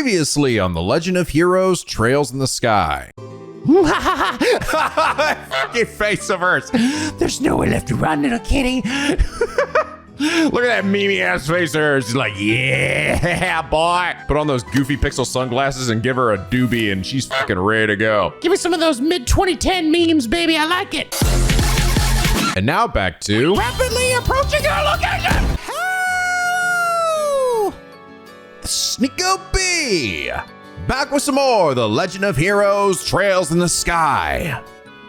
Previously on The Legend of Heroes, Trails in the Sky. Fucking face of hers. There's nowhere left to run, little kitty. Look at that meme-ass face of hers. She's like, yeah, boy. Put on those goofy pixel sunglasses and give her a doobie and she's fucking ready to go. Give me some of those mid-2010 memes, baby. I like it. And now back to... Rapidly approaching our location. NicoB! Back with some more The Legend of Heroes, Trails in the Sky.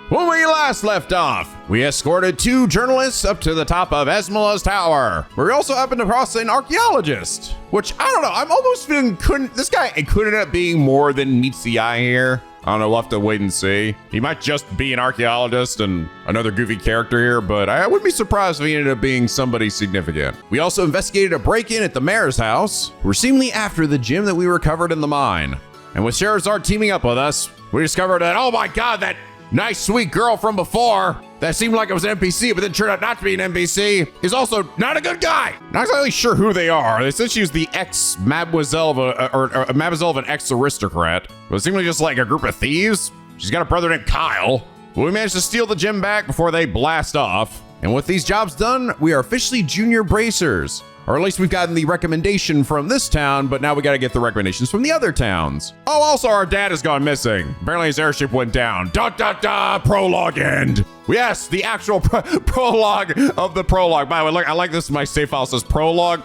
When we last left off, we escorted 2 journalists up to the top of Esmola's tower. We also happened to cross an archaeologist, which, I don't know, I'm almost feeling this guy could end up being more than meets the eye here. I don't know, we'll have to wait and see. He might just be an archaeologist and another goofy character here, but I wouldn't be surprised if he ended up being somebody significant. We also investigated a break-in at the mayor's house. We're seemingly after the gem that we recovered in the mine. And with Schera teaming up with us, we discovered that, oh my God, that nice, sweet girl from before that seemed like it was an NPC, but then turned out not to be an NPC, is also not a good guy. Not exactly sure who they are. They said she was the ex-mademoiselle of a mademoiselle of an ex-aristocrat. But it seemed like just like a group of thieves. She's got a brother named Kyle. Well, we managed to steal the gem back before they blast off. And with these jobs done, we are officially junior bracers. Or at least we've gotten the recommendation from this town, but now we gotta get the recommendations from the other towns. Oh, also our dad has gone missing. Apparently his airship went down. Prologue end. Yes, the actual prologue of the prologue. By the way, look, I like this. My save file says prologue.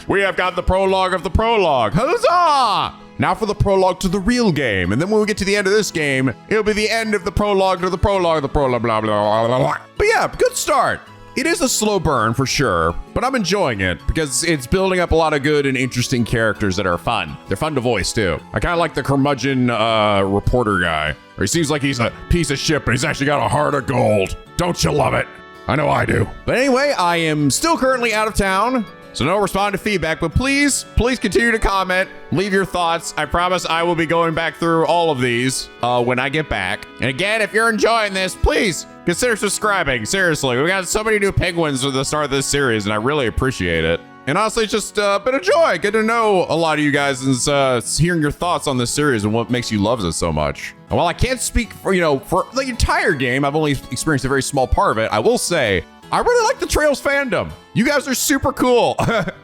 We have got the prologue of the prologue. Huzzah! Now for the prologue to the real game. And then when we get to the end of this game, it'll be the end of the prologue to the prologue, blah, blah, blah, blah. But yeah, good start. It is a slow burn for sure, but I'm enjoying it because it's building up a lot of good and interesting characters that are fun. They're fun to voice too. I kind of like the curmudgeon reporter guy. He seems like he's a piece of shit, but he's actually got a heart of gold. Don't you love it? I know I do. But anyway, I am still currently out of town, so no respond to feedback, but please continue to comment, leave your thoughts. I promise I will be going back through all of these when I get back. And again, if you're enjoying this, please consider subscribing. Seriously, we got so many new penguins at the start of this series, and I really appreciate it. And honestly, it's just been a joy. Get to know a lot of you guys and hearing your thoughts on this series and what makes you love it so much. And while I can't speak for the entire game, I've only experienced a very small part of it. I will say, I really like the Trails fandom. You guys are super cool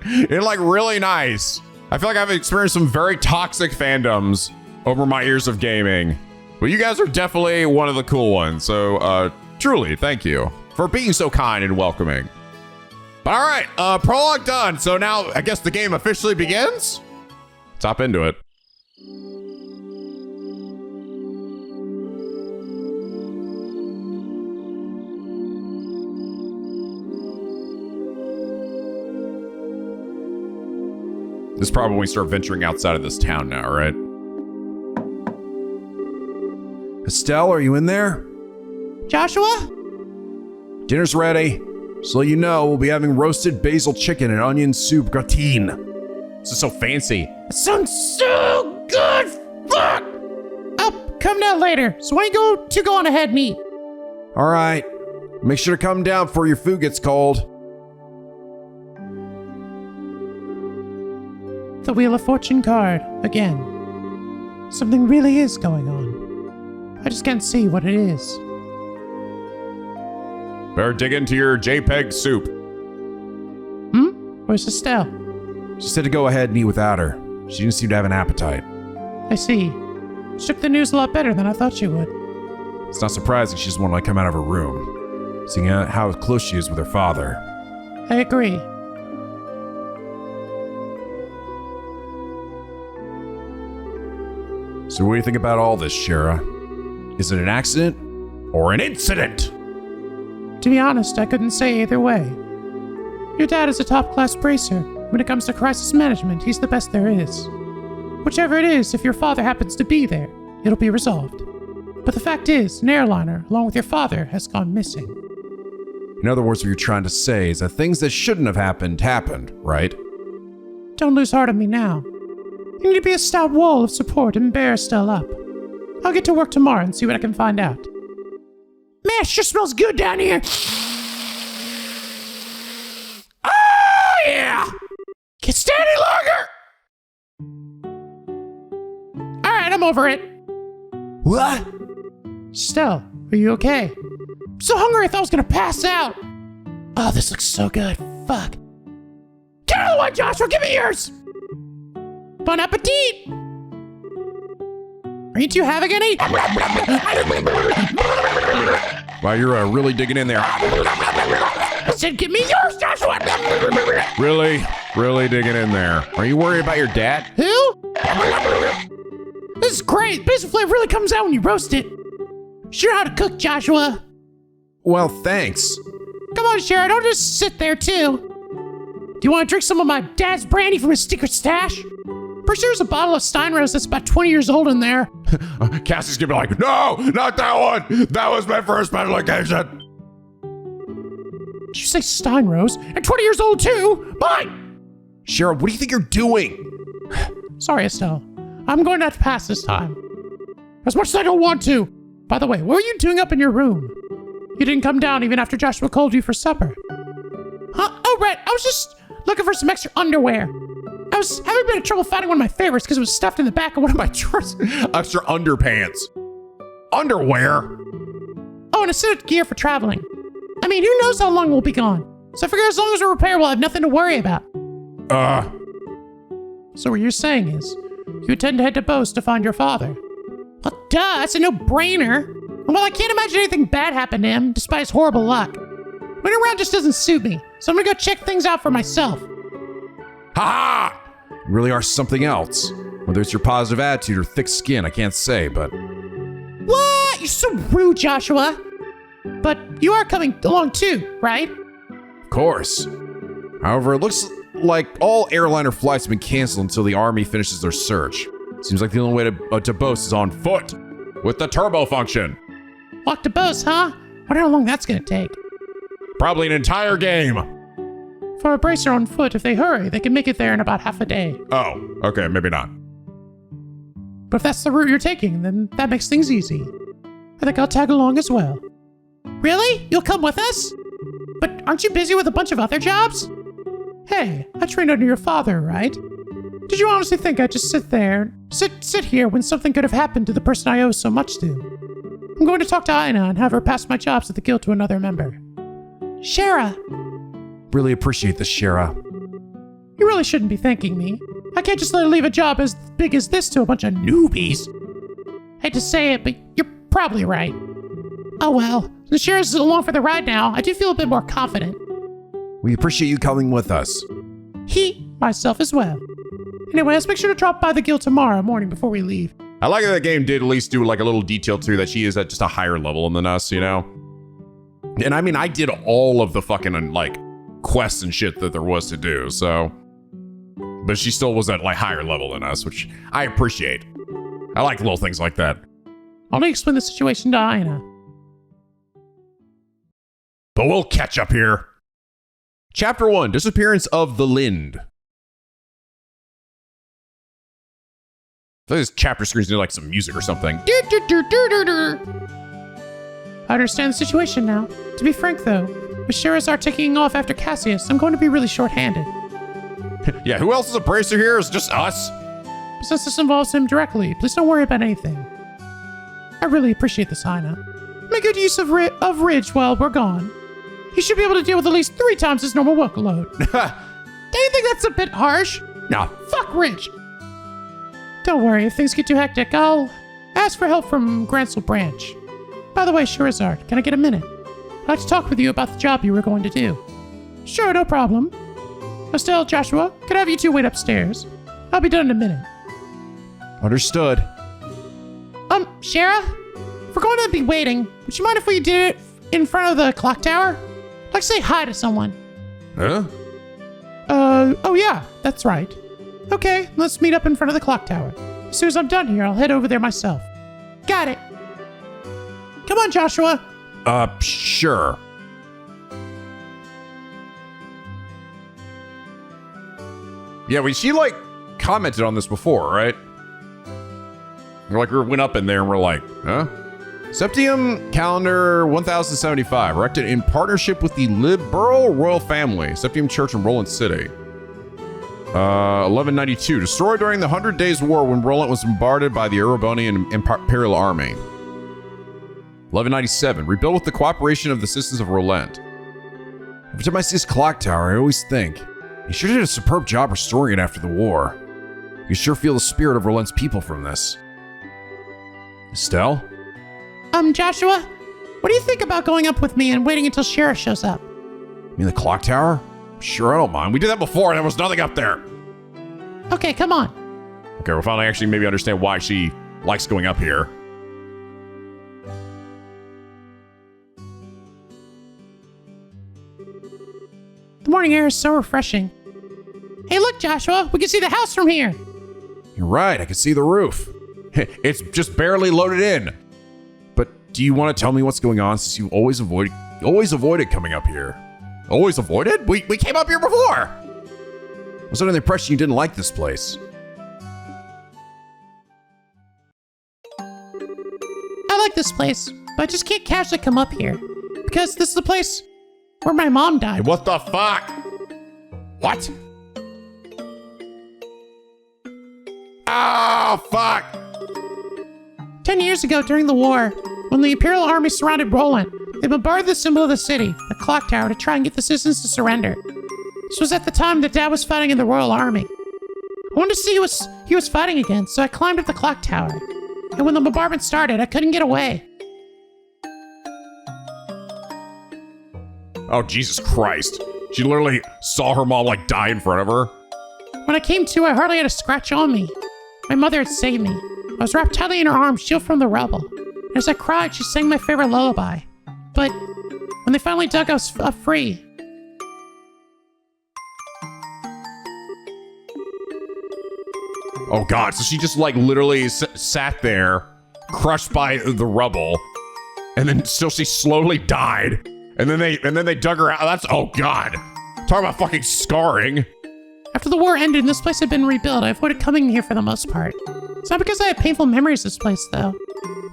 and like really nice. I feel like I've experienced some very toxic fandoms over my years of gaming, but you guys are definitely one of the cool ones. So truly, thank you for being so kind and welcoming. But all right, prologue done. So now I guess the game officially begins. Let's hop into it. This is probably when we start venturing outside of this town now, right? Estelle, are you in there? Joshua? Dinner's ready. So you know, we'll be having roasted basil chicken and onion soup gratin. This is so fancy. It sounds so good. Fuck. I'll come down later. So why don't you go on ahead and eat? All right. Make sure to come down before your food gets cold. The Wheel of Fortune card, again. Something really is going on. I just can't see what it is. Better dig into your JPEG soup. Where's Estelle? She said to go ahead and eat without her. She didn't seem to have an appetite. I see. She took the news a lot better than I thought she would. It's not surprising she doesn't want to come out of her room, seeing how close she is with her father. I agree. So what do you think about all this, Schera? Is it an accident or an incident? To be honest, I couldn't say either way. Your dad is a top-class bracer. When it comes to crisis management, he's the best there is. Whichever it is, if your father happens to be there, it'll be resolved. But the fact is, an airliner, along with your father, has gone missing. In other words, what you're trying to say is that things that shouldn't have happened, right? Don't lose heart on me now. You need to be a stout wall of support and bear Estelle up. I'll get to work tomorrow and see what I can find out. Man, it sure smells good down here. Oh, yeah! Can't stay any longer! I'm over it. What? Estelle, are you okay? I'm so hungry I thought I was gonna pass out. Oh, this looks so good. Fuck. Get out of the way, Joshua! Give me yours! Bon appetit! Are you two having any? Wow, you're really digging in there. I said, give me yours, Joshua! Really? Really digging in there. Are you worried about your dad? Who? This is great. Basil flavor really comes out when you roast it. Sure how to cook, Joshua. Well, thanks. Come on, Schera, don't just sit there, too. Do you want to drink some of my dad's brandy from his secret stash? Pretty sure there's a bottle of Steinrose that's about 20 years old in there. Cassie's gonna be like, no, not that one. That was my first special occasion. Did you say Steinrose? And 20 years old, too? Mine! Schera, what do you think you're doing? Sorry, Estelle. I'm going to have to pass this time. As much as I don't want to. By the way, what were you doing up in your room? You didn't come down even after Joshua called you for supper. Huh? Oh, right. I was just looking for some extra underwear. I was having a bit of trouble finding one of my favorites because it was stuffed in the back of one of my drawers. Extra underpants. Underwear? Oh, and a set of gear for traveling. I mean, who knows how long we'll be gone. So I figure as long as we're repaired, we'll have nothing to worry about. So what you're saying is, you intend to head to Bose to find your father? Well, duh, that's a no-brainer. Well, I can't imagine anything bad happened to him, despite his horrible luck. Waiting around just doesn't suit me, so I'm gonna go check things out for myself. Ha ha! You really are something else. Whether it's your positive attitude or thick skin, I can't say, but... What? You're so rude, Joshua. But you are coming along too, right? Of course. However, it looks like all airliner flights have been canceled until the army finishes their search. Seems like the only way to Bose is on foot, with the turbo function. Walk to Bose, huh? Wonder how long that's gonna take. Probably an entire game. For a bracer on foot, if they hurry, they can make it there in about half a day. Oh, okay, maybe not. But if that's the route you're taking, then that makes things easy. I think I'll tag along as well. Really? You'll come with us? But aren't you busy with a bunch of other jobs? Hey, I trained under your father, right? Did you honestly think I'd just sit here when something could have happened to the person I owe so much to? I'm going to talk to Ina and have her pass my jobs at the guild to another member. Schera! Really appreciate this, Schera. You really shouldn't be thanking me. I can't just let her leave a job as big as this to a bunch of newbies. Hate to say it, but you're probably right. Oh well, since Schera's along for the ride now, I do feel a bit more confident. We appreciate you coming with us. Myself as well. Anyway, let's make sure to drop by the guild tomorrow morning before we leave. I like that the game did at least do like a little detail too that she is at just a higher level than us, you know? And I mean, I did all of the fucking like quests and shit that there was to do, so. But she still was at like higher level than us, which I appreciate. I like little things like that. I'll explain the situation to Ina. But we'll catch up here. Chapter 1, Disappearance of the Linde. I thought this chapter screens need like some music or something. I understand the situation now. To be frank though, with Scherazard taking off after Cassius, I'm going to be really short-handed. Yeah, who else is a bracer here? It's just us. But since this involves him directly, please don't worry about anything. I really appreciate this, Ina. Make good use of Ridge while we're gone. He should be able to deal with at least 3 times his normal workload. Do you think that's a bit harsh? No. Fuck Ridge. Don't worry, if things get too hectic, I'll ask for help from Grancel Branch. By the way, Scherazard, can I get a minute? I'd like to talk with you about the job you were going to do. Sure, no problem. Estelle, Joshua, could I have you two wait upstairs? I'll be done in a minute. Understood. Schera? If we're going to be waiting, would you mind if we did it in front of the clock tower? I'd like to say hi to someone. Huh? Oh yeah, that's right. Okay, let's meet up in front of the clock tower. As soon as I'm done here, I'll head over there myself. Got it. Come on, Joshua. Sure. Yeah, she like commented on this before, right? We're like, we went up in there and we're like, huh? Septium Calendar 1075, erected in partnership with the Liberl royal family, Septium Church in Roland City. 1192. Destroyed during the 100 Days War when Roland was bombarded by the Erebonian Imperial Army. 1197. Rebuilt with the cooperation of the citizens of Roland. Every time I see this clock tower, I always think, he sure did a superb job restoring it after the war. You sure feel the spirit of Roland's people from this. Estelle? Joshua, what do you think about going up with me and waiting until Schera shows up? You mean the clock tower? Sure, I don't mind. We did that before and there was nothing up there. Okay, come on. Okay, we'll finally actually maybe understand why she likes going up here. The morning air is so refreshing. Hey, look, Joshua, we can see the house from here. You're right, I can see the roof. It's just barely loaded in. But do you want to tell me what's going on since you always avoided coming up here? Always avoided? We came up here before! I was under the impression you didn't like this place. I like this place, but I just can't casually come up here. Because this is the place where my mom died. Hey, what the fuck? What? Oh, fuck! 10 years ago during the war, when the Imperial Army surrounded Roland, they bombarded the symbol of the city, the clock tower, to try and get the citizens to surrender. This was at the time that Dad was fighting in the Royal Army. I wanted to see he was fighting again, so I climbed up the clock tower. And when the bombardment started, I couldn't get away. Oh, Jesus Christ. She literally saw her mom, like, die in front of her. When I came to, I hardly had a scratch on me. My mother had saved me. I was wrapped tightly in her arms, shielded from the rubble. And as I cried, she sang my favorite lullaby. But when they finally dug us free, oh God, so she just like literally sat there, crushed by the rubble, and then still she slowly died. And then they dug her out. That's, oh God. Talk about fucking scarring. After the war ended and this place had been rebuilt, I avoided coming here for the most part. It's not because I have painful memories of this place, though.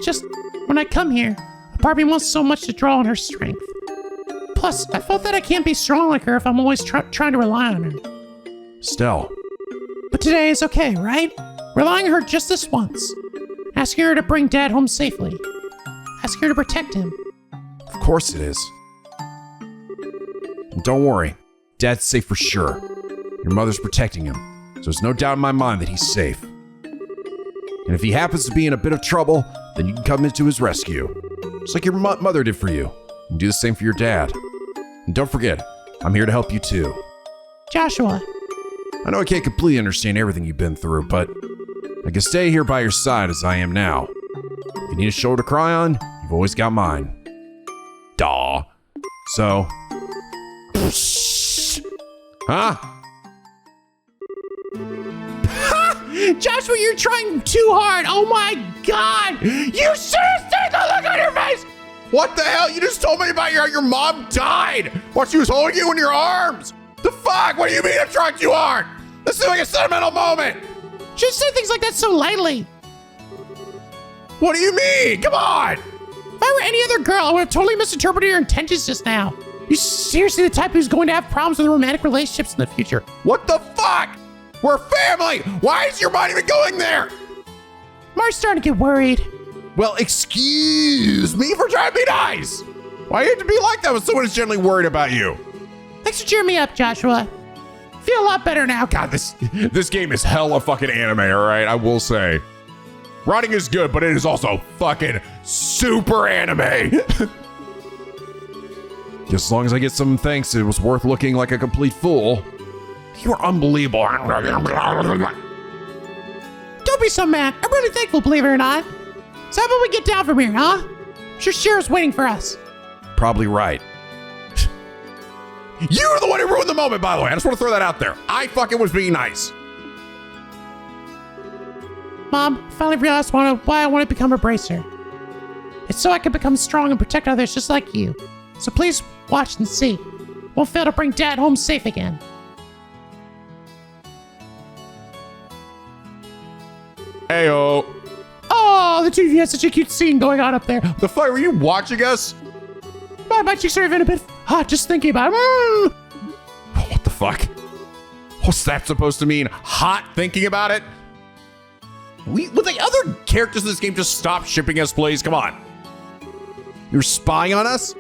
Just, when I come here, a part of me wants so much to draw on her strength. Plus, I felt that I can't be strong like her if I'm always trying to rely on her. Estelle. But today is okay, right? Relying on her just this once. Asking her to bring Dad home safely. Asking her to protect him. Of course it is. And don't worry, Dad's safe for sure. Your mother's protecting him, so there's no doubt in my mind that he's safe. And if he happens to be in a bit of trouble, then you can come into his rescue. Just like your mother did for you. And do the same for your dad. And don't forget, I'm here to help you too. Joshua. I know I can't completely understand everything you've been through, but I can stay here by your side as I am now. If you need a shoulder to cry on, you've always got mine. Daw. So... Huh? Joshua, you're trying too hard. Oh my God. You should have seen the look on your face. What the hell? You just told me about your mom died while she was holding you in your arms. The fuck? What do you mean I'm trying too hard? This is like a sentimental moment. Just say things like that so lightly. What do you mean? Come on. If I were any other girl, I would have totally misinterpreted your intentions just now. You're seriously the type who's going to have problems with romantic relationships in the future. What the fuck? We're family. Why is your mind even going there? Mark's starting to get worried. Well, excuse me for trying to be nice. Why do you have to be like that when someone is generally worried about you? Thanks for cheering me up, Joshua. Feel a lot better now. God, this game is hella fucking anime, all right? I will say. Writing is good, but it is also fucking super anime. Just as long as I get some thanks, it was worth looking like a complete fool. You're unbelievable. Don't be so mad. I'm really thankful, believe it or not. So how about we get down from here, huh? I'm sure Schera's waiting for us. Probably right. You're the one who ruined the moment, by the way. I just want to throw that out there. I fucking was being nice. Mom, I finally realized why I want to become a bracer. It's so I can become strong and protect others just like you. So please watch and see. Won't fail to bring Dad home safe again. Heyo. Oh, the two of you had such a cute scene going on up there. The fuck, were you watching us? My cheeks are even a bit hot just thinking about it. What the fuck? What's that supposed to mean? Hot thinking about it? Would the other characters in this game just stop shipping us, please? Come on. You're spying on us?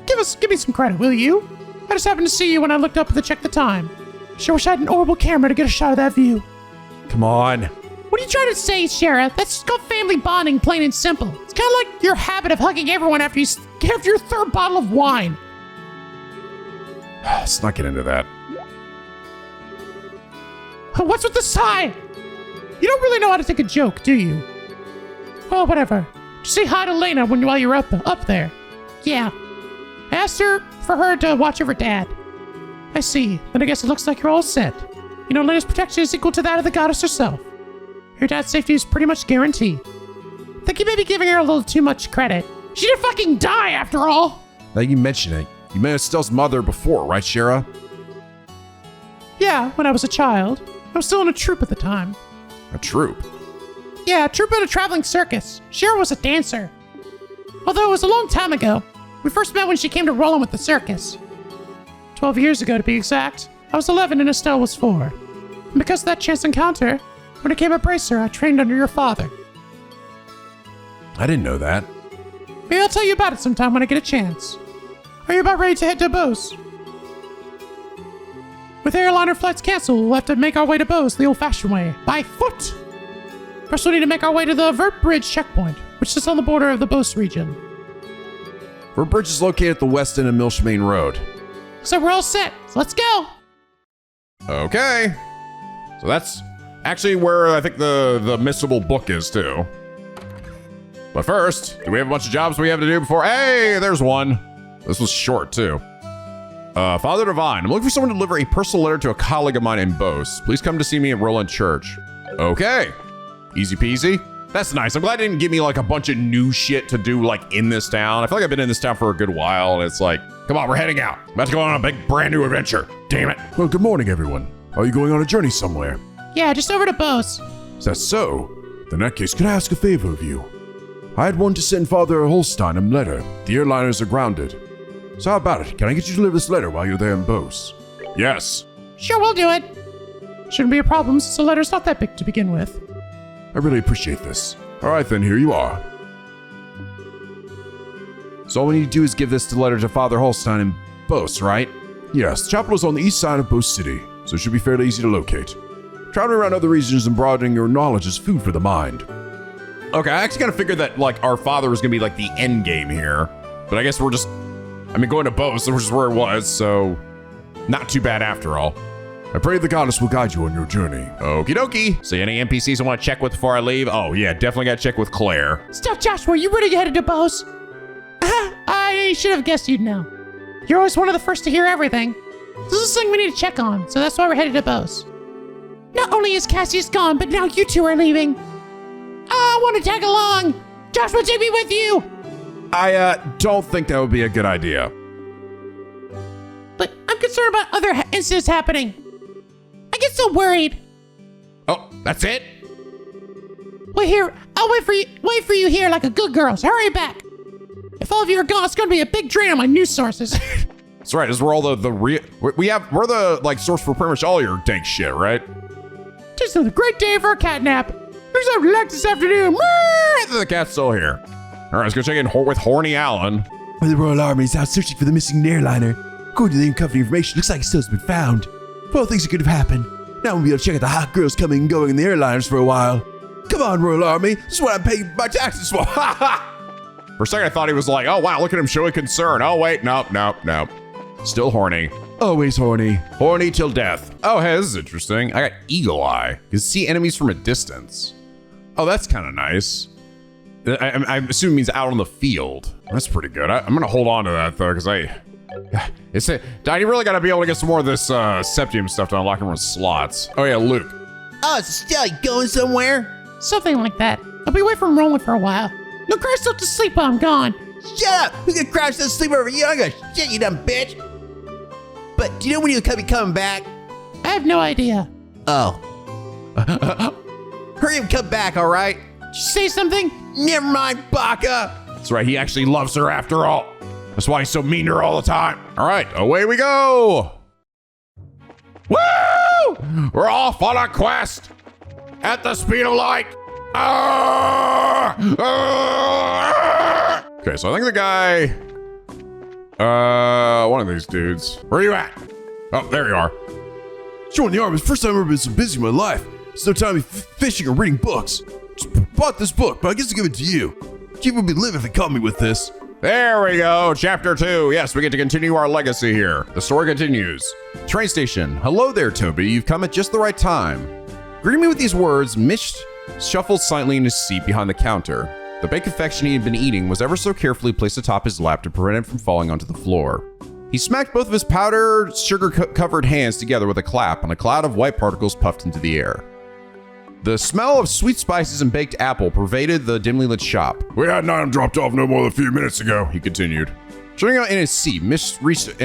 Give me some credit, will you? I just happened to see you when I looked up to check the time. Sure wish I had an orbital camera to get a shot of that view. Come on. What are you trying to say, Schera? That's called family bonding, plain and simple. It's kind of like your habit of hugging everyone after your third bottle of wine. Let's not get into that. What's with the sigh? You don't really know how to take a joke, do you? Oh, whatever. Just say hi to Lena while you're up there. Yeah. I asked her for her to watch over Dad. I see. Then I guess it looks like you're all set. You know, Lena's protection is equal to that of the goddess herself. Your dad's safety is pretty much guaranteed. I think you may be giving her a little too much credit. She didn't fucking die, after all. Now you mention it. You met Estelle's mother before, right, Schera? Yeah, when I was a child. I was still in a troupe at the time. A troupe? Yeah, a troupe at a traveling circus. Schera was a dancer. Although it was a long time ago. We first met when she came to Roland with the circus. 12 years ago, to be exact. I was 11 and Estelle was 4. And because of that chance encounter, when I became a bracer, I trained under your father. I didn't know that. Maybe I'll tell you about it sometime when I get a chance. Are you about ready to head to Bose? With airliner flights canceled, we'll have to make our way to Bose the old-fashioned way, by foot. First, we'll need to make our way to the Vert Bridge checkpoint, which sits on the border of the Bose region. Vert Bridge is located at the west end of Milshmain Road. So we're all set. So let's go. Okay. So that's actually where I think the missable book is too. But first, do we have a bunch of jobs we have to do before? Hey, there's one. This was short too. Father Divine, I'm looking for someone to deliver a personal letter to a colleague of mine in Bose. Please come to see me at Roland Church. Okay. Easy peasy. That's nice. I'm glad they didn't give me like a bunch of new shit to do like in this town. I feel like I've been in this town for a good while and it's like, come on, we're heading out. About to go on a big brand new adventure. Damn it. Well, good morning, everyone. Are you going on a journey somewhere? Yeah, just over to Bose. Is that so? Then in that case, could I ask a favor of you? I had one to send Father Holstein a letter. The airliners are grounded. So how about it? Can I get you to deliver this letter while you're there in Bose? Yes. Sure, we'll do it. Shouldn't be a problem since the letter's not that big to begin with. I really appreciate this. All right, then, here you are. So all we need to do is give this letter to Father Holstein in Bose, right? Yes, the chapel is on the east side of Bose City, so it should be fairly easy to locate. Traveling around other regions and broadening your knowledge is food for the mind. Okay, I actually kind of figured that like our father was gonna be like the end game here, but I guess we're just, going to Bose, which is where it was, so not too bad after all. I pray the goddess will guide you on your journey. Okie dokie. So any NPCs I want to check with before I leave? Oh yeah, definitely got to check with Claire. Stop, Joshua, you really headed to Bose? I should have guessed you'd know. You're always one of the first to hear everything. This is something we need to check on, so that's why we're headed to Bose. Not only is Cassius gone, but now you two are leaving. I want to tag along. Joshua, take me with you. I don't think that would be a good idea. But I'm concerned about other incidents happening. I get so worried. Oh, that's it? Wait here. I'll wait for you here like a good girl. So hurry back. If all of you are gone, it's going to be a big drain on my news sources. That's right. This is where all the real we're the like source for pretty much all your dank shit, right? Just another great day for a cat nap. There's something to relax this afternoon. The cat's still here. All right, let's go check in with Horny Allen. The Royal Army is out searching for the missing airliner. According to the uncovered information, looks like it still has been found. Well, things that could have happened. Now we'll be able to check out the hot girls coming and going in the airliners for a while. Come on, Royal Army. This is what I'm paying my taxes for. For a second, I thought he was like, oh, wow, look at him showing concern. Oh, wait, nope. Still horny. Always horny. Horny till death. Oh, hey, this is interesting. I got Eagle Eye. You can see enemies from a distance. Oh, that's kind of nice. I assume it means out on the field. That's pretty good. I'm going to hold on to that, though, because I really got to be able to get some more of this Septium stuff to unlock everyone's slots. Oh, yeah, Luke. Oh, it's still going somewhere? Something like that. I'll be away from Roland for a while. No cry yourself to sleep while I'm gone. Shut up! Who's gonna crash and sleep over you? I'm gonna shit, you dumb bitch! But do you know when you'll be coming back? I have no idea. Oh. Hurry up, come back, alright? Did you say something? Never mind, Baka! That's right, he actually loves her after all. That's why he's so mean to her all the time. All right, away we go. Woo! We're off on a quest at the speed of light. Okay, so I think the guy, one of these dudes. Where are you at? Oh, there you are. Joining the army is the first time I've ever been so busy in my life. There's no time to be fishing or reading books. Just bought this book, but I guess I'll give it to you. Keep would be living if they caught me with this. There we go, chapter 2. Yes, we get to continue our legacy here. The story continues. Train station. Hello there, Toby. You've come at just the right time. Greeting me with these words, Mish shuffled silently in his seat behind the counter. The baked confection he had been eating was ever so carefully placed atop his lap to prevent it from falling onto the floor. He smacked both of his powdered, sugar-covered hands together with a clap, and a cloud of white particles puffed into the air. The smell of sweet spices and baked apple pervaded the dimly lit shop. We had an item dropped off no more than a few minutes ago, He continued. Turning out in his seat, Mish reached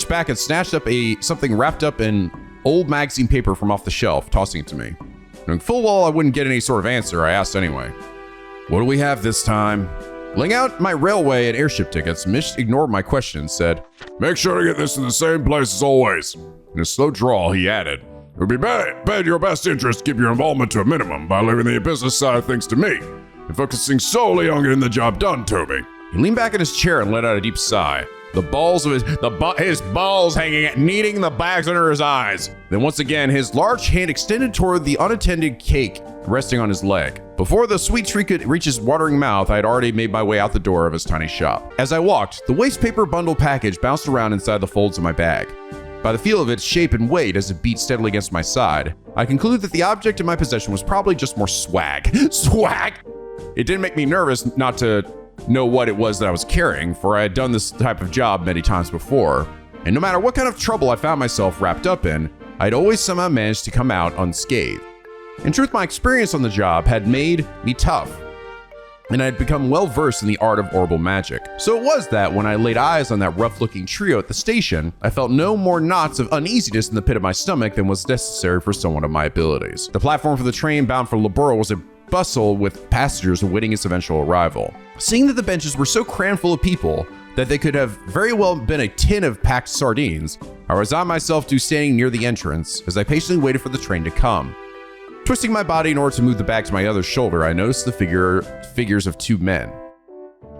back and snatched up something wrapped up in old magazine paper from off the shelf, tossing it to me. Knowing full well I wouldn't get any sort of answer, I asked anyway. What do we have this time? Laying out my railway and airship tickets, Mish ignored my question and said, Make sure to get this in the same place as always. In a slow drawl, he added, It would be in your best interest to keep your involvement to a minimum by leaving the business side of things to me and focusing solely on getting the job done, Toby. He leaned back in his chair and let out a deep sigh. The balls of his balls kneading the bags under his eyes. Then once again, his large hand extended toward the unattended cake resting on his leg. Before the sweet treat could reach his watering mouth, I had already made my way out the door of his tiny shop. As I walked, the waste paper bundle package bounced around inside the folds of my bag. By the feel of its shape and weight as it beat steadily against my side, I concluded that the object in my possession was probably just more swag. Swag! It didn't make me nervous not to know what it was that I was carrying, for I had done this type of job many times before, and no matter what kind of trouble I found myself wrapped up in, I'd always somehow managed to come out unscathed. In truth, my experience on the job had made me tough, and I had become well versed in the art of orbital magic. So it was that when I laid eyes on that rough-looking trio at the station, I felt no more knots of uneasiness in the pit of my stomach than was necessary for someone of my abilities. The platform for the train bound for Liberl was a bustle with passengers awaiting its eventual arrival. Seeing that the benches were so crammed full of people that they could have very well been a tin of packed sardines, I resigned myself to standing near the entrance as I patiently waited for the train to come. Twisting my body in order to move the bag to my other shoulder, I noticed the figures of two men.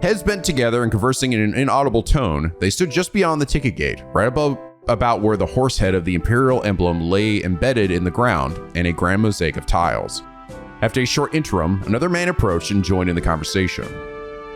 Heads bent together and conversing in an inaudible tone, they stood just beyond the ticket gate, right above about where the horse head of the imperial emblem lay embedded in the ground in a grand mosaic of tiles. After a short interim, another man approached and joined in the conversation.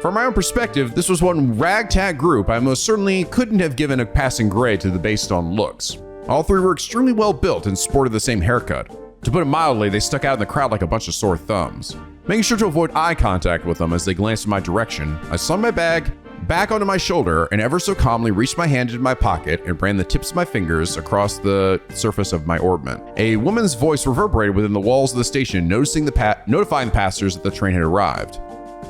From my own perspective, this was one ragtag group I most certainly couldn't have given a passing grade to based on looks. All three were extremely well built and sported the same haircut. To put it mildly, they stuck out in the crowd like a bunch of sore thumbs. Making sure to avoid eye contact with them as they glanced in my direction, I slung my bag back onto my shoulder and ever so calmly reached my hand into my pocket and ran the tips of my fingers across the surface of my orbment. A woman's voice reverberated within the walls of the station, notifying the passengers that the train had arrived.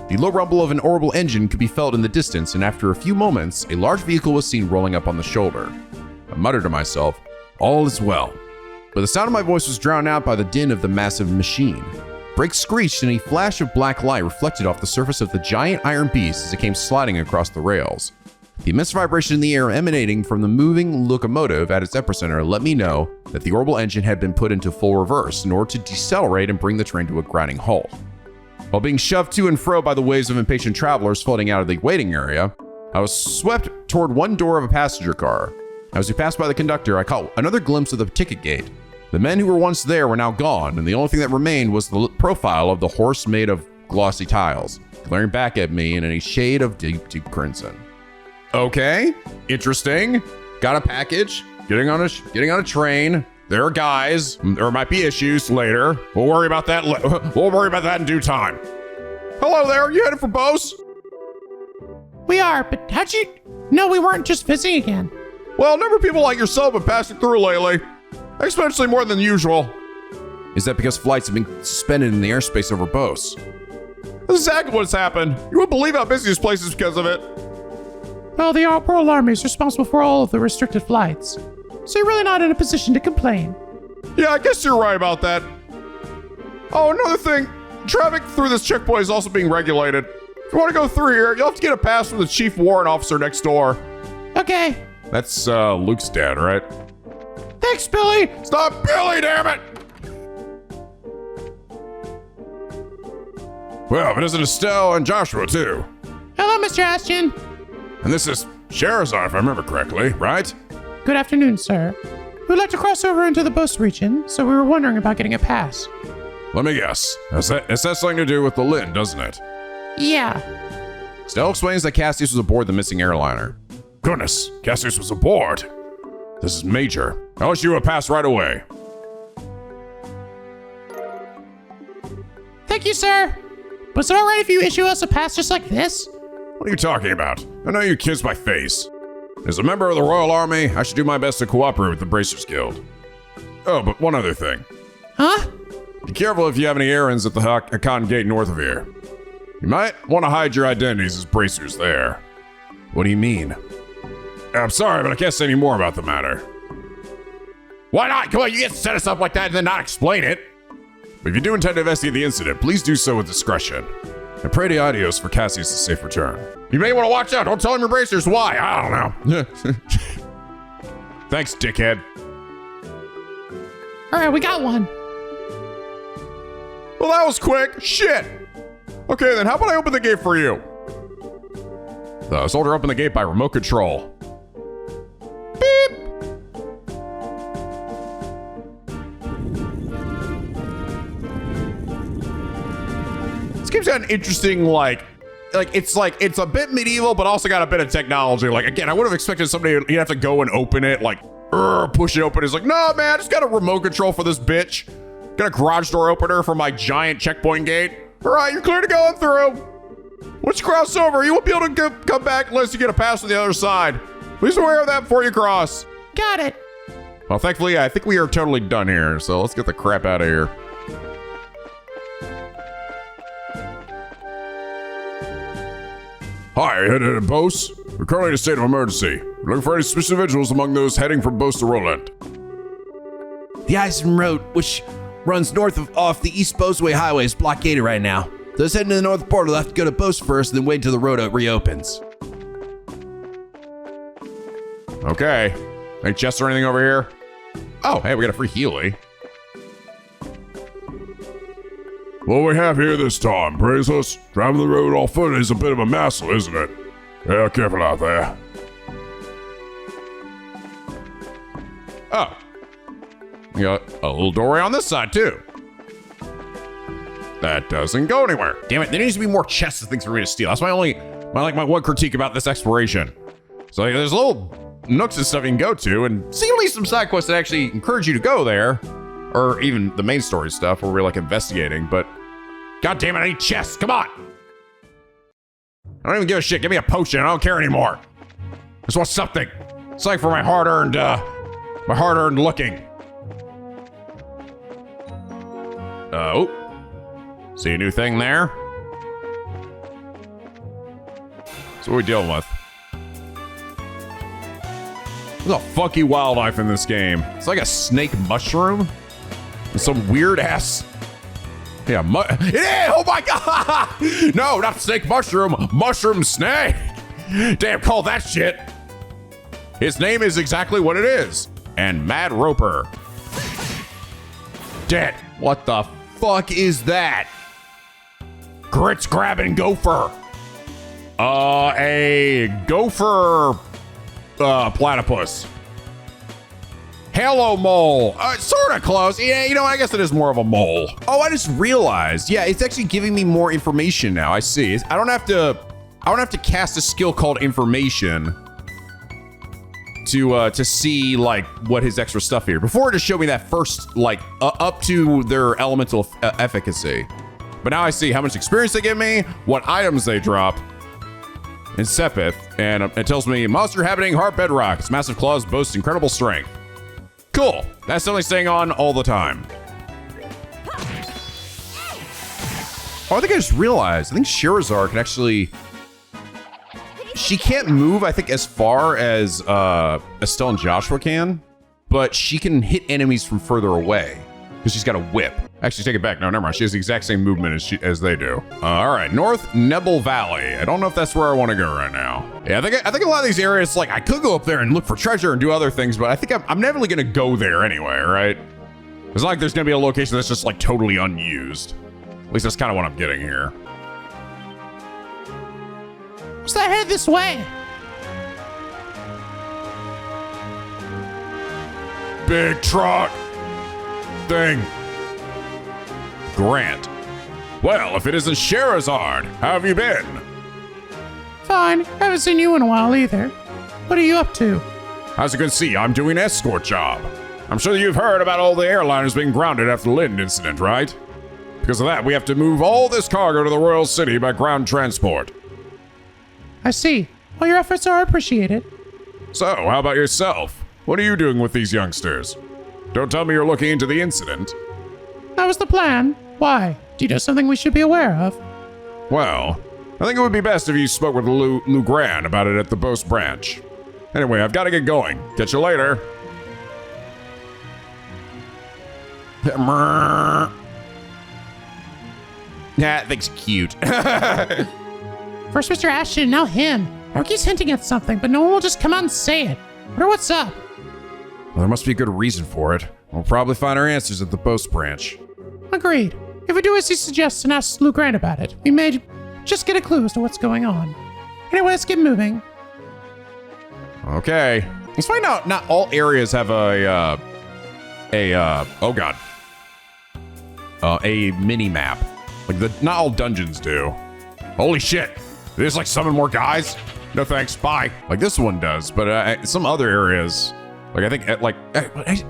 The low rumble of an orbital engine could be felt in the distance, and after a few moments, a large vehicle was seen rolling up on the shoulder. I muttered to myself, all is well. But the sound of my voice was drowned out by the din of the massive machine. Brakes screeched and a flash of black light reflected off the surface of the giant iron beast as it came sliding across the rails. The immense vibration in the air emanating from the moving locomotive at its epicenter let me know that the orbital engine had been put into full reverse in order to decelerate and bring the train to a grinding halt. While being shoved to and fro by the waves of impatient travelers flooding out of the waiting area, I was swept toward one door of a passenger car. As we passed by the conductor, I caught another glimpse of the ticket gate. The men who were once there were now gone, and the only thing that remained was the profile of the horse made of glossy tiles, glaring back at me in a shade of deep, deep crimson. Okay, interesting. Got a package. Getting on a train. There are guys. There might be issues later. We'll worry about that. We'll worry about that in due time. Hello there. Are you headed for Bose? We are, but how'd you... No, we weren't just visiting again. Well, a number of people like yourself have been passing through lately. Exponentially more than usual. Is that because flights have been suspended in the airspace over Bose? That's exactly what's happened. You wouldn't believe how busy this place is because of it. Well, the World Army is responsible for all of the restricted flights, so you're really not in a position to complain. Yeah, I guess you're right about that. Oh, another thing. Traffic through this checkpoint is also being regulated. If you want to go through here, you'll have to get a pass from the chief warrant officer next door. Okay. That's Luke's dad, right? Thanks, Billy. Stop Billy, damn it! Well, it isn't Estelle and Joshua, too. Hello, Mr. Ashton. And this is Schera, if I remember correctly, right? Good afternoon, sir. We'd like to cross over into the Bose region, so we were wondering about getting a pass. Let me guess. Has that something to do with the Linde, doesn't it? Yeah. Estelle explains that Cassius was aboard the missing airliner. Goodness, Cassius was aboard. This is major. I'll issue a pass right away. Thank you, sir. But is it alright if you issue us a pass just like this? What are you talking about? I know you kids by face. As a member of the Royal Army, I should do my best to cooperate with the Bracers Guild. Oh, but one other thing. Huh? Be careful if you have any errands at the Cotton Gate north of here. You might want to hide your identities as bracers there. What do you mean? I'm sorry, but I can't say any more about the matter. Why not? Come on, you can't set us up like that and then not explain it. But if you do intend to investigate the incident, please do so with discretion. And pray to Adios for Cassius' safe return. You may want to watch out. Don't tell him your bracers. Why? I don't know. Thanks, dickhead. Alright, we got one. Well, that was quick. Shit. Okay, then how about I open the gate for you? The soldier opened the gate by remote control. Beep. This game's got an interesting, it's a bit medieval, but also got a bit of technology. Like, again, I would have expected somebody, you'd have to go and open it, push it open. It's like, no, man, I just got a remote control for this bitch. Got a garage door opener for my giant checkpoint gate. All right, you're clear to go through. Once you cross over, you won't be able to come back unless you get a pass on the other side. Please be aware of that before you cross. Got it. Well, thankfully, I think we are totally done here, so let's get the crap out of here. Hi, headed to Bose. We're currently in a state of emergency. We're looking for any suspicious individuals among those heading from Bose to Roland. The Eisen Road, which runs off the East Boseway Highway, is blockaded right now. Those heading to the north border will have to go to Bose first, then wait until the road reopens. Okay. Any chests or anything over here? Oh, hey, we got a free Healy. What we have here this time, Brazos? Driving the road off foot is a bit of a hassle, isn't it? Yeah, careful out there. Oh. We got a little doorway on this side, too. That doesn't go anywhere. Damn it, there needs to be more chests and things for me to steal. That's my one critique about this exploration. So there's little nooks and stuff you can go to, and see at least some side quests that actually encourage you to go there. Or even the main story stuff where we're investigating, but god damn it, I need chests, come on! I don't even give a shit, give me a potion, I don't care anymore. I just want something. Something for my hard-earned looking. Oh. See a new thing there? So what are we dealing with? There's a funky wildlife in this game. It's like a snake mushroom. With some weird ass. Yeah, it is! Oh my god! No, not snake mushroom. Mushroom snake. Damn, call that shit. His name is exactly what it is. And Mad Roper. Dead. What the fuck is that? Grits grabbing gopher. A gopher platypus. Hello, mole. Sort of close. Yeah, I guess it is more of a mole. Oh, I just realized. Yeah, it's actually giving me more information now. I see. I don't have to cast a skill called information to see what his extra stuff here. Before it just showed me that first up to their elemental efficacy. But now I see how much experience they give me, what items they drop in Sepith, and it tells me monster inhabiting hard bedrock. Its massive claws boast incredible strength. Cool. That's something staying on all the time. Oh, I think I just realized. I think Scherazar can actually... She can't move, I think, as far as Estelle and Joshua can, but she can hit enemies from further away because she's got a whip. Actually, take it back. No, never mind. She has the exact same movement as they do. All right, North Nebel Valley. I don't know if that's where I want to go right now. Yeah, I think a lot of these areas, like, I could go up there and look for treasure and do other things, but I think I'm never really going to go there anyway, right? It's not like there's going to be a location that's just, like, totally unused. At least that's kind of what I'm getting here. So I head this way. Big truck thing. Grant. Well, if it isn't Scherazard, how have you been? Fine. Haven't seen you in a while either. What are you up to? As you can see, I'm doing an escort job. I'm sure you've heard about all the airliners being grounded after the Linde incident, right? Because of that, we have to move all this cargo to the Royal City by ground transport. I see. Well, your efforts are appreciated. So, how about yourself? What are you doing with these youngsters? Don't tell me you're looking into the incident. That was the plan. Why? Do you know something we should be aware of? Well, I think it would be best if you spoke with Lou Gran about it at the Bose branch. Anyway, I've got to get going. Catch you later. Nah, that thing's cute. First Mr. Ashton, now him. Arky's hinting at something, but no one will just come out and say it. Wonder what's up. Well, there must be a good reason for it. We'll probably find our answers at the Bose branch. Agreed. If we do as he suggests and ask Lou Grant about it, we may just get a clue as to what's going on. Anyway, let's get moving. Okay. Let's find out not all areas have a mini map. Like, not all dungeons do. Holy shit. They just, like, summon more guys? No thanks, bye. Like this one does, but some other areas, like I think,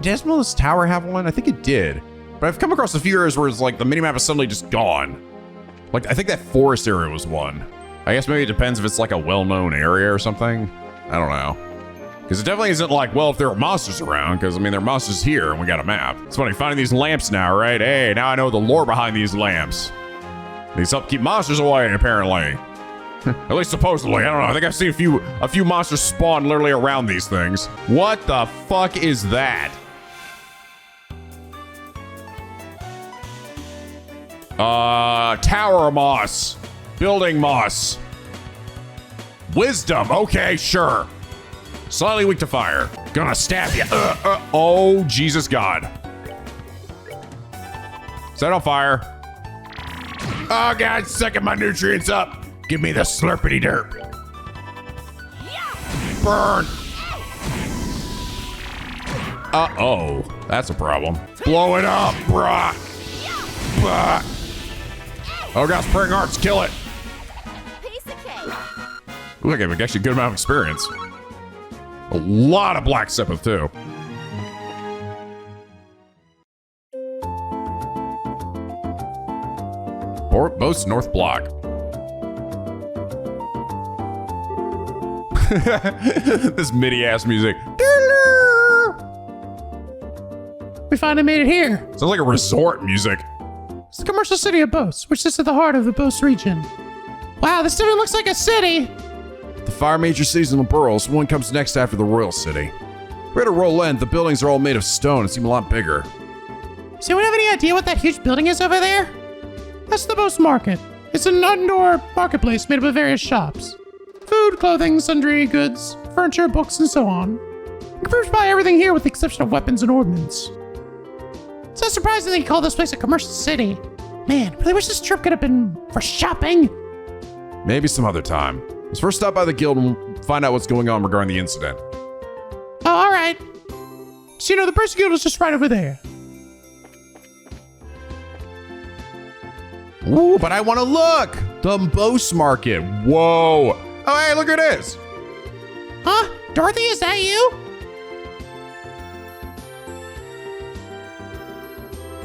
did Esmeralda's Tower have one? I think it did. But I've come across a few areas where it's like the minimap is suddenly just gone. Like, I think that forest area was one. I guess maybe it depends if it's like a well-known area or something. I don't know. Because it definitely isn't like, well, if there are monsters around, because I mean, there are monsters here and we got a map. It's funny, finding these lamps now, right? Hey, now I know the lore behind these lamps. These help keep monsters away, apparently. At least supposedly, I don't know. I think I've seen a few monsters spawn literally around these things. What the fuck is that? Tower moss. Building moss. Wisdom, okay, sure. Slightly weak to fire. Gonna stab you. Oh, Jesus God. Set on fire. Oh God, sucking my nutrients up. Give me the slurpity derp. Burn. Uh-oh, that's a problem. Blow it up, bruh. Oh God, Spring Arts, kill it. Look, I have actually a good amount of experience. A lot of Black Sabbath, too. Or Bose North Block. This MIDI-ass music. We finally made it here. Sounds like a resort music. It's the commercial city of Bose, which sits at the heart of the Bose region. Wow, this definitely looks like a city. The fire major cities in Liberl, so one comes next after the Royal City. We're at a roll end, the buildings are all made of stone and seem a lot bigger. Does anyone have any idea what that huge building is over there? That's the Bose Market. It's an indoor marketplace made up of various shops. Food, clothing, sundry goods, furniture, books, and so on. You can pretty much buy everything here with the exception of weapons and ordnance. It's not surprising they call this place a commercial city. Man, really wish this trip could have been for shopping. Maybe some other time. Let's first stop by the guild and find out what's going on regarding the incident. Oh, all right. So, the Bracer Guild is just right over there. Ooh, but I want to look! The Bose Market. Whoa. Oh, hey, look who it is. Huh? Dorothy, is that you?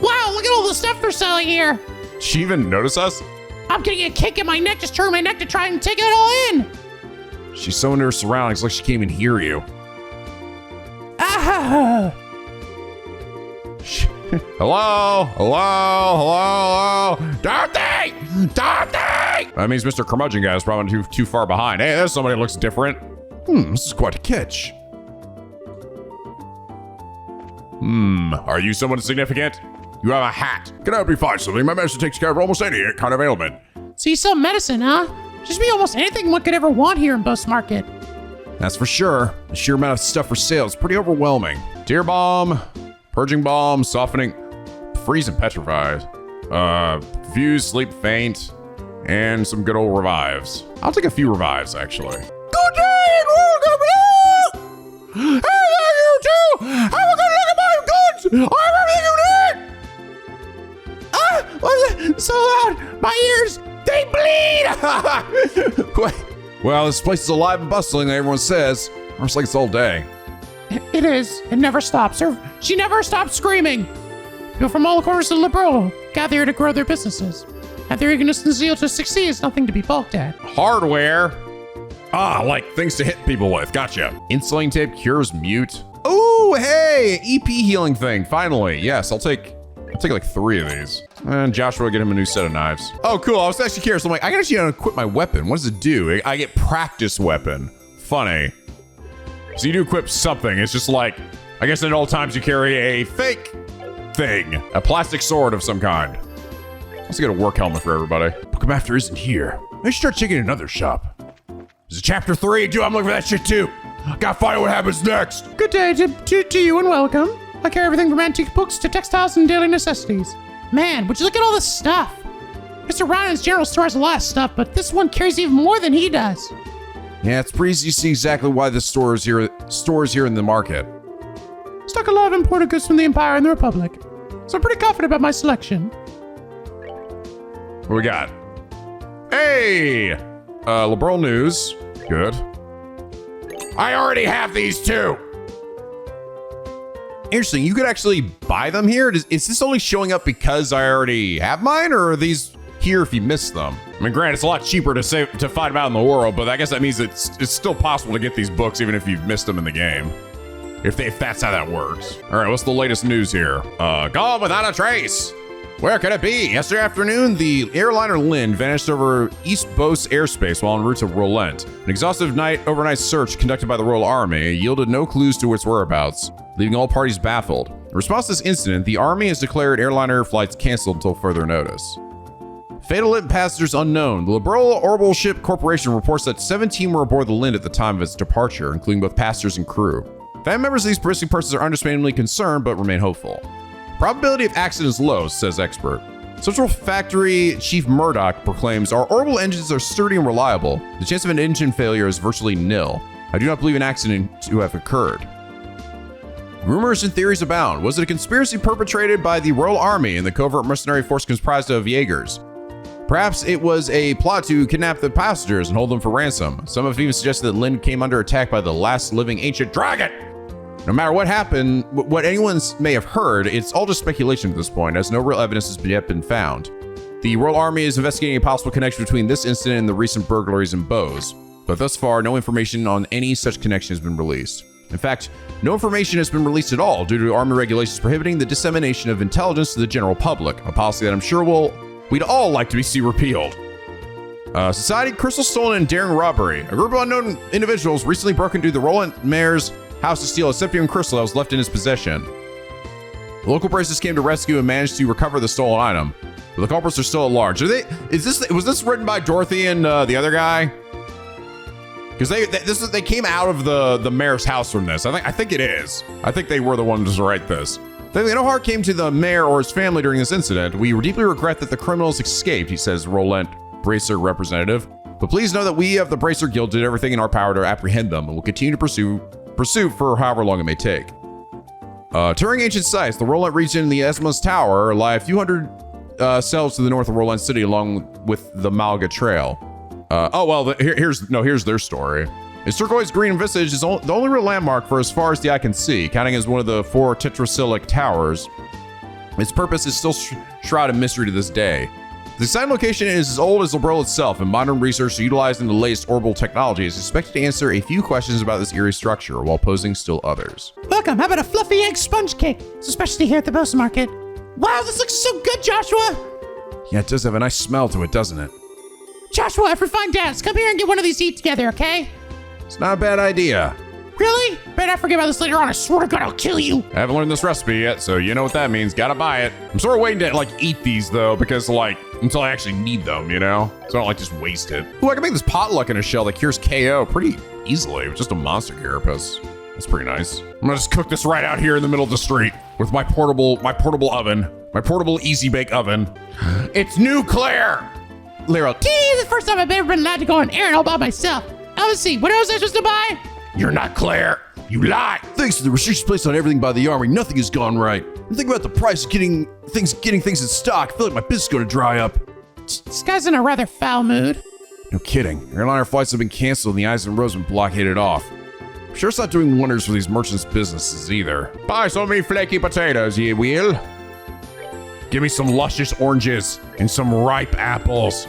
Wow, look at all the stuff they're selling here. Did she even notice us? I'm getting a kick in my neck, just turn my neck to try and take it all in. She's so into her surroundings, like she can't even hear you. Ah! Hello? Hello? Dorothy! Dorothy! That means Mr. Curmudgeon guy is probably too far behind. Hey, there's somebody who looks different. This is quite a catch. Are you someone significant? You have a hat. Can help you find something? My medicine takes care of almost any kind of ailment. So you sell medicine, huh? Just be almost anything one could ever want here in Bose Market. That's for sure. The sheer amount of stuff for sale is pretty overwhelming. Tear bomb, purging balm, softening, freeze and petrifies. Fuse, sleep, faint, and some good old revives. I'll take a few revives, actually. Good day and welcome. Hey there, you two! Have a good look at my goods! I have everything you need! So loud! My ears, they bleed! Well, this place is alive and bustling, like everyone says. Looks like it's all day. It is. It never stops. She never stops screaming. People from all corners of Liberl gather here to grow their businesses. And their eagerness and zeal to succeed is nothing to be balked at. Hardware. Like things to hit people with. Gotcha. Insulating tape cures mute. Oh, hey, EP healing thing. Finally, yes, I'll take like 3 of these. And Joshua get him a new set of knives. Oh, cool. I was actually curious. I'm like, I can actually equip my weapon. What does it do? I get practice weapon. Funny. So you do equip something. It's just like, I guess in old times you carry a fake thing, a plastic sword of some kind. Let's get a work helmet for everybody. Bookmaster isn't here. I should start checking another shop. This is chapter 3. Dude, I'm looking for that shit too. Gotta find out what happens next. Good day to you and welcome. I carry everything from antique books to textiles and daily necessities. Man, would you look at all this stuff? Mr. Ryan's general store has a lot of stuff, but this one carries even more than he does. Yeah, it's pretty easy to see exactly why this store is here in the market. Stock a lot of imported goods from the Empire and the Republic, so I'm pretty confident about my selection. What we got? Hey! Liberl news. Good. I already have these too! Interesting, you could actually buy them here? Is this only showing up because I already have mine, or are these here if you miss them? I mean, granted, it's a lot cheaper to find them out in the world, but I guess that means it's still possible to get these books even if you've missed them in the game. If that's how that works. All right, what's the latest news here? Gone without a trace. Where could it be? Yesterday afternoon, the airliner Linde vanished over East Bose airspace while en route to Roland. An exhaustive overnight search conducted by the Royal Army yielded no clues to its whereabouts, leaving all parties baffled. In response to this incident, the Army has declared airliner flights canceled until further notice. Fatal Linde passengers unknown. The Liberl Orbital Ship Corporation reports that 17 were aboard the Linde at the time of its departure, including both passengers and crew. Family members of these missing persons are understandably concerned, but remain hopeful. Probability of accident is low, says expert. Central Factory Chief Murdoch proclaims, our orbital engines are sturdy and reliable. The chance of an engine failure is virtually nil. I do not believe an accident to have occurred. Rumors and theories abound. Was it a conspiracy perpetrated by the Royal Army and the covert mercenary force comprised of Jaegers? Perhaps it was a plot to kidnap the passengers and hold them for ransom. Some have even suggested that Linde came under attack by the last living ancient dragon. No matter what happened, what anyone may have heard, it's all just speculation at this point, as no real evidence has yet been found. The Royal Army is investigating a possible connection between this incident and the recent burglaries in Bose, but thus far, no information on any such connection has been released. In fact, no information has been released at all due to Army regulations prohibiting the dissemination of intelligence to the general public, a policy that I'm sure we'd all like to see repealed. Society, crystal stolen and daring robbery. A group of unknown individuals recently broke into the Roland Mayor's house to steal a Cyprian crystal that was left in his possession. The local bracers came to rescue and managed to recover the stolen item, but the culprits are still at large. Was this written by Dorothy and the other guy? Because they came out of the mayor's house from this. I think it is. I think they were the ones to write this. Thankfully, no harm came to the mayor or his family during this incident. We deeply regret that the criminals escaped, he says, Roland Bracer representative. But please know that we of the Bracer Guild did everything in our power to apprehend them and will continue to pursue for however long it may take. Touring ancient sites, the Roland region and the Esmos Tower lie a few hundred cells to the north of Roland City along with the Malga Trail. Here's their story. Its turquoise green visage is the only real landmark for as far as the eye can see, counting as one of the 4 tetracyclic towers. Its purpose is still shrouded in mystery to this day. The site location is as old as Liberl itself, and modern research utilizing the latest orbital technology is expected to answer a few questions about this eerie structure while posing still others. Welcome, how about a fluffy egg sponge cake? It's a specialty here at the Bose Market. Wow, this looks so good, Joshua! Yeah, it does have a nice smell to it, doesn't it? Joshua, if we're fine dads, come here and get one of these to eat together, okay? It's not a bad idea. Really? Better not forget about this later on. I swear to God, I'll kill you. I haven't learned this recipe yet, so you know what that means. Gotta buy it. I'm sort of waiting to like eat these though, because like until I actually need them, you know? So I don't like just waste it. Ooh, I can make this potluck in a shell that cures KO pretty easily with just a monster carapace. That's pretty nice. I'm gonna just cook this right out here in the middle of the street with my portable oven, my portable easy bake oven. It's nuclear. Liberl, this is the first time I've ever been allowed to go on an errand all by myself. Now let's see, what else am I supposed to buy? You're not Claire. You lie. Thanks to the restrictions placed on everything by the army, nothing has gone right. And think about the price of getting things in stock. I feel like my business is going to dry up. This guy's in a rather foul mood. No kidding. Airliner flights have been canceled and the Ice and Rose have been blockaded off. I'm sure it's not doing wonders for these merchants' businesses either. Buy so many flaky potatoes, ye will. Give me some luscious oranges and some ripe apples.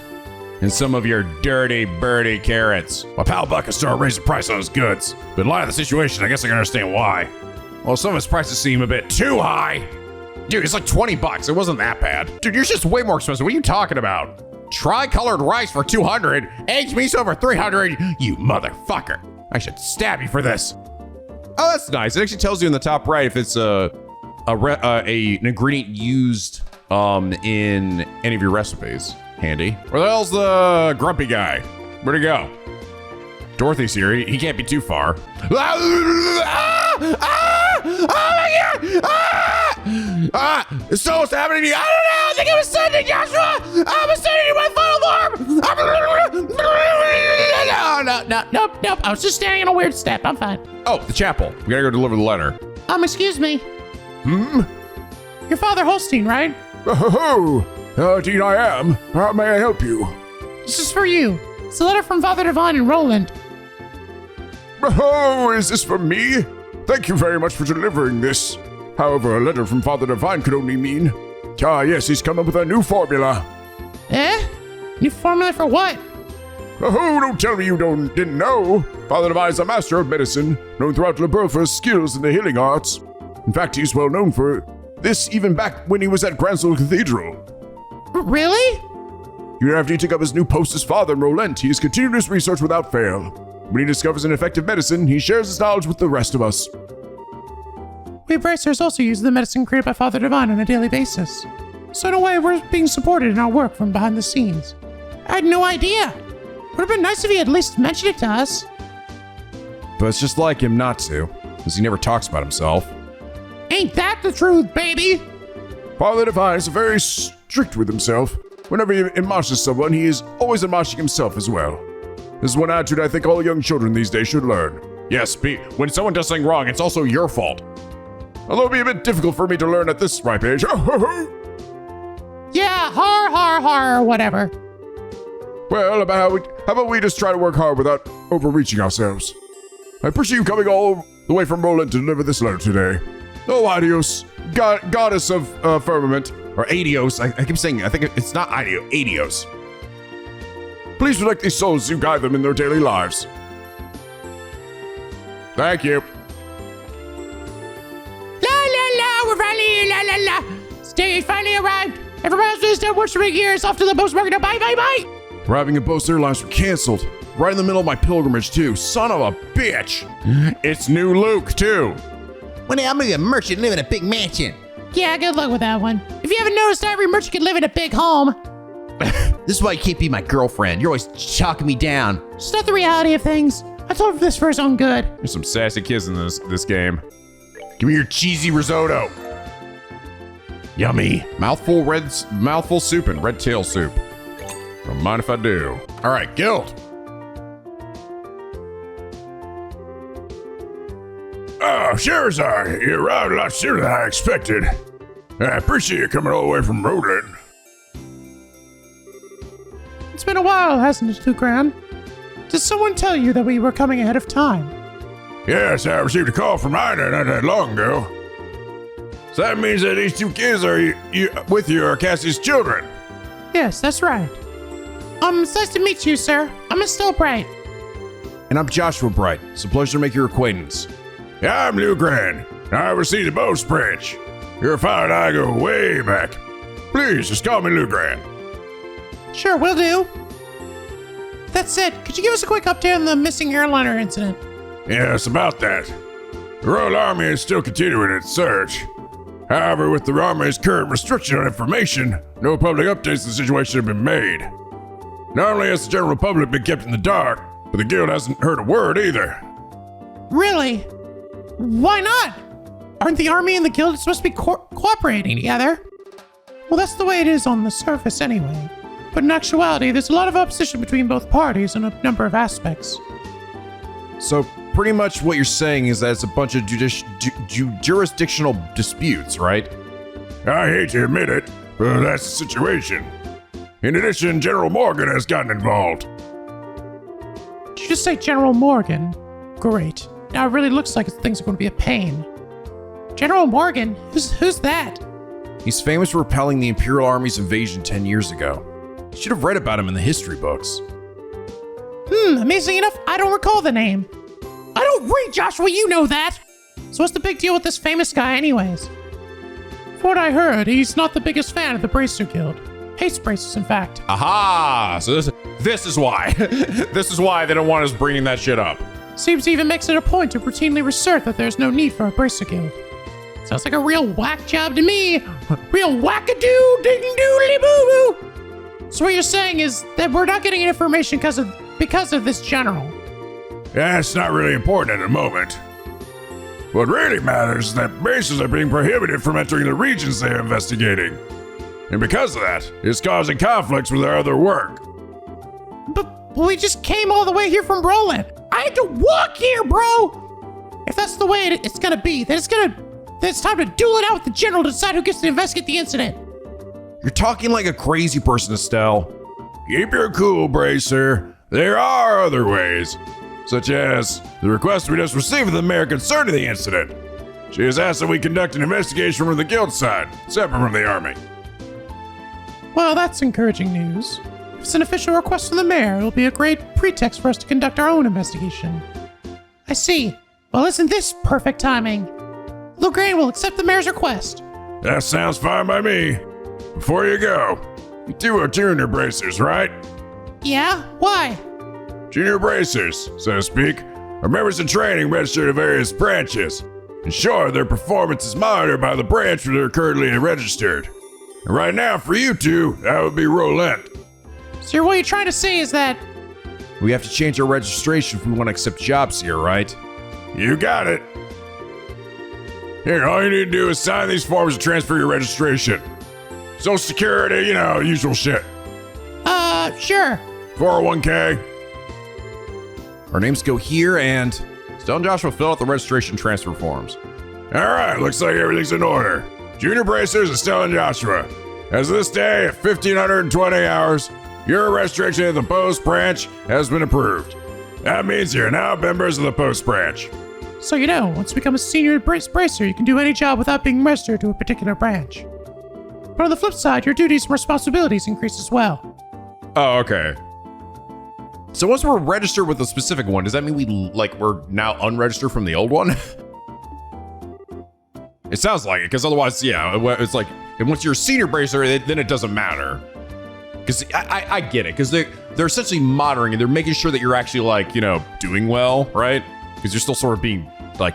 And some of your dirty, birdie carrots. My pal Buck has started raising the price on his goods. But in light of the situation, I guess I can understand why. Well, some of his prices seem a bit too high. Dude, it's like 20 bucks. It wasn't that bad. Dude, yours just way more expensive. What are you talking about? Tri-colored rice for 200, eggs miso for 300. You motherfucker. I should stab you for this. Oh, that's nice. It actually tells you in the top right if it's an ingredient used in any of your recipes. Handy. Where the hell's the grumpy guy? Where'd he go? Dorothy's here. He can't be too far. Oh my God! It's so what's happening to you. I don't know. I think I'm ascending, Joshua. I'm ascending to my final form. Nope. I was just standing in a weird step. I'm fine. Oh, the chapel. We gotta go deliver the letter. Excuse me. You're Father Holstein, right? Oh, indeed I am. How may I help you? This is for you. It's a letter from Father Divine and Roland. Oh, is this for me? Thank you very much for delivering this. However, a letter from Father Divine could only mean... yes, he's come up with a new formula. Eh? New formula for what? Oh, don't tell me you didn't know. Father Divine is a master of medicine, known throughout Liberl for his skills in the healing arts. In fact, he's well known for this even back when he was at Gransel Cathedral. Really? Even after he took up his new post as father in Roland, he has continued his research without fail. When he discovers an effective medicine, he shares his knowledge with the rest of us. We bracers also use the medicine created by Father Divine on a daily basis. So in a way, we're being supported in our work from behind the scenes. I had no idea. Would have been nice if he had at least mentioned it to us. But it's just like him not to, because he never talks about himself. Ain't that the truth, baby? Father Divine is very strict with himself. Whenever he admonishes someone, he is always admonishing himself as well. This is one attitude I think all young children these days should learn. Yes, when someone does something wrong, it's also your fault. Although it'll be a bit difficult for me to learn at this ripe age. Yeah, har, whatever. Well, how about we just try to work hard without overreaching ourselves? I appreciate you coming all the way from Roland to deliver this letter today. Oh, adios, goddess of firmament. Or adios. I keep saying, I think it's not adios. Please protect these souls as you guide them in their daily lives. Thank you. We're finally, la. Stage finally arrived. Everybody's just done worshiping here. It's off to the postmarket. Bye. Arriving at Bose Airlines were canceled. Right in the middle of my pilgrimage, too. Son of a bitch. It's new Luke, too. One day I'm gonna be a merchant and live in a big mansion. Yeah, good luck with that one. If you haven't noticed, every merchant can live in a big home. This is why you can't be my girlfriend. You're always chalking me down. It's not the reality of things. I told him this for his own good. There's some sassy kids in this game. Give me your cheesy risotto. Yummy. Mouthful soup and red tail soup. Don't mind if I do. All right, guild. Oh, Schera, you arrived a lot sooner than I expected. I appreciate you coming all the way from Roland. It's been a while, hasn't it, Lucran? Did someone tell you that we were coming ahead of time? Yes, I received a call from Ida not that long ago. So that means that these two kids with you are Cassius' children. Yes, that's right. It's nice to meet you, sir. I'm Estelle Bright. And I'm Joshua Bright. It's a pleasure to make your acquaintance. Yeah, I'm Lou Grand. I oversee the Bose branch. Your father and I go way back. Please, just call me Lou Grand. Sure, will do. That said, could you give us a quick update on the missing airliner incident? Yes, about that. The Royal Army is still continuing its search. However, with the Army's current restriction on information, no public updates to the situation have been made. Not only has the general public been kept in the dark, but the guild hasn't heard a word either. Really? Why not? Aren't the army and the guild supposed to be cooperating together? Well, that's the way it is on the surface anyway. But in actuality, there's a lot of opposition between both parties in a number of aspects. So pretty much what you're saying is that it's a bunch of jurisdictional disputes, right? I hate to admit it, but that's the situation. In addition, General Morgan has gotten involved. Did you just say General Morgan? Great. Now it really looks like things are going to be a pain. General Morgan? Who's that? He's famous for repelling the Imperial Army's invasion 10 years ago. You should have read about him in the history books. Amazing enough, I don't recall the name. I don't read, Joshua, you know that. So what's the big deal with this famous guy anyways? From what I heard, he's not the biggest fan of the Bracer Guild. Hates bracers, in fact. Aha! So this is why. This is why they don't want us bringing that shit up. Seems he even makes it a point to routinely assert that there's no need for a Bracer Guild. Sounds like a real whack job to me. Real wackadoo ding doodly boo boo. So what you're saying is that we're not getting information because of this general. That's not really important at the moment. What really matters is that bracers are being prohibited from entering the regions they are investigating. And because of that, it's causing conflicts with our other work. But we just came all the way here from Roland. I had to walk here, bro. If that's the way it's gonna be, then it's time to duel it out with the general to decide who gets to investigate the incident. You're talking like a crazy person, Estelle. Keep your cool, Bracer. There are other ways, such as the request we just received from the mayor concerning the incident. She has asked that we conduct an investigation from the guild side, separate from the army. Well, that's encouraging news. If it's an official request from the mayor, it'll be a great pretext for us to conduct our own investigation. I see. Well, isn't this perfect timing? Lugrange will accept the mayor's request. That sounds fine by me. Before you go, you two are junior bracers, right? Yeah? Why? Junior bracers, so to speak, are members in training registered to various branches. And sure, their performance is monitored by the branch where they're currently registered. And right now, for you two, that would be Roland. So what you're trying to say is that... We have to change our registration if we want to accept jobs here, right? You got it. Here, all you need to do is sign these forms to transfer your registration. Social Security, usual shit. Sure. 401k. Our names go here, and Estelle and Joshua fill out the registration transfer forms. All right, looks like everything's in order. Junior bracers, Estelle and Joshua. As of this day, at 1520 hours, your registration at the Bose branch has been approved. That means you're now members of the Bose branch. So once you become a senior bracer, you can do any job without being registered to a particular branch. But on the flip side, your duties and responsibilities increase as well. Oh, okay. So once we're registered with a specific one, does that mean we're now unregistered from the old one? It sounds like it, because otherwise, yeah, it's like, and once you're a senior bracer, then it doesn't matter. Because I get it, because they're essentially monitoring and they're making sure that you're actually doing well, right? Because you're still sort of being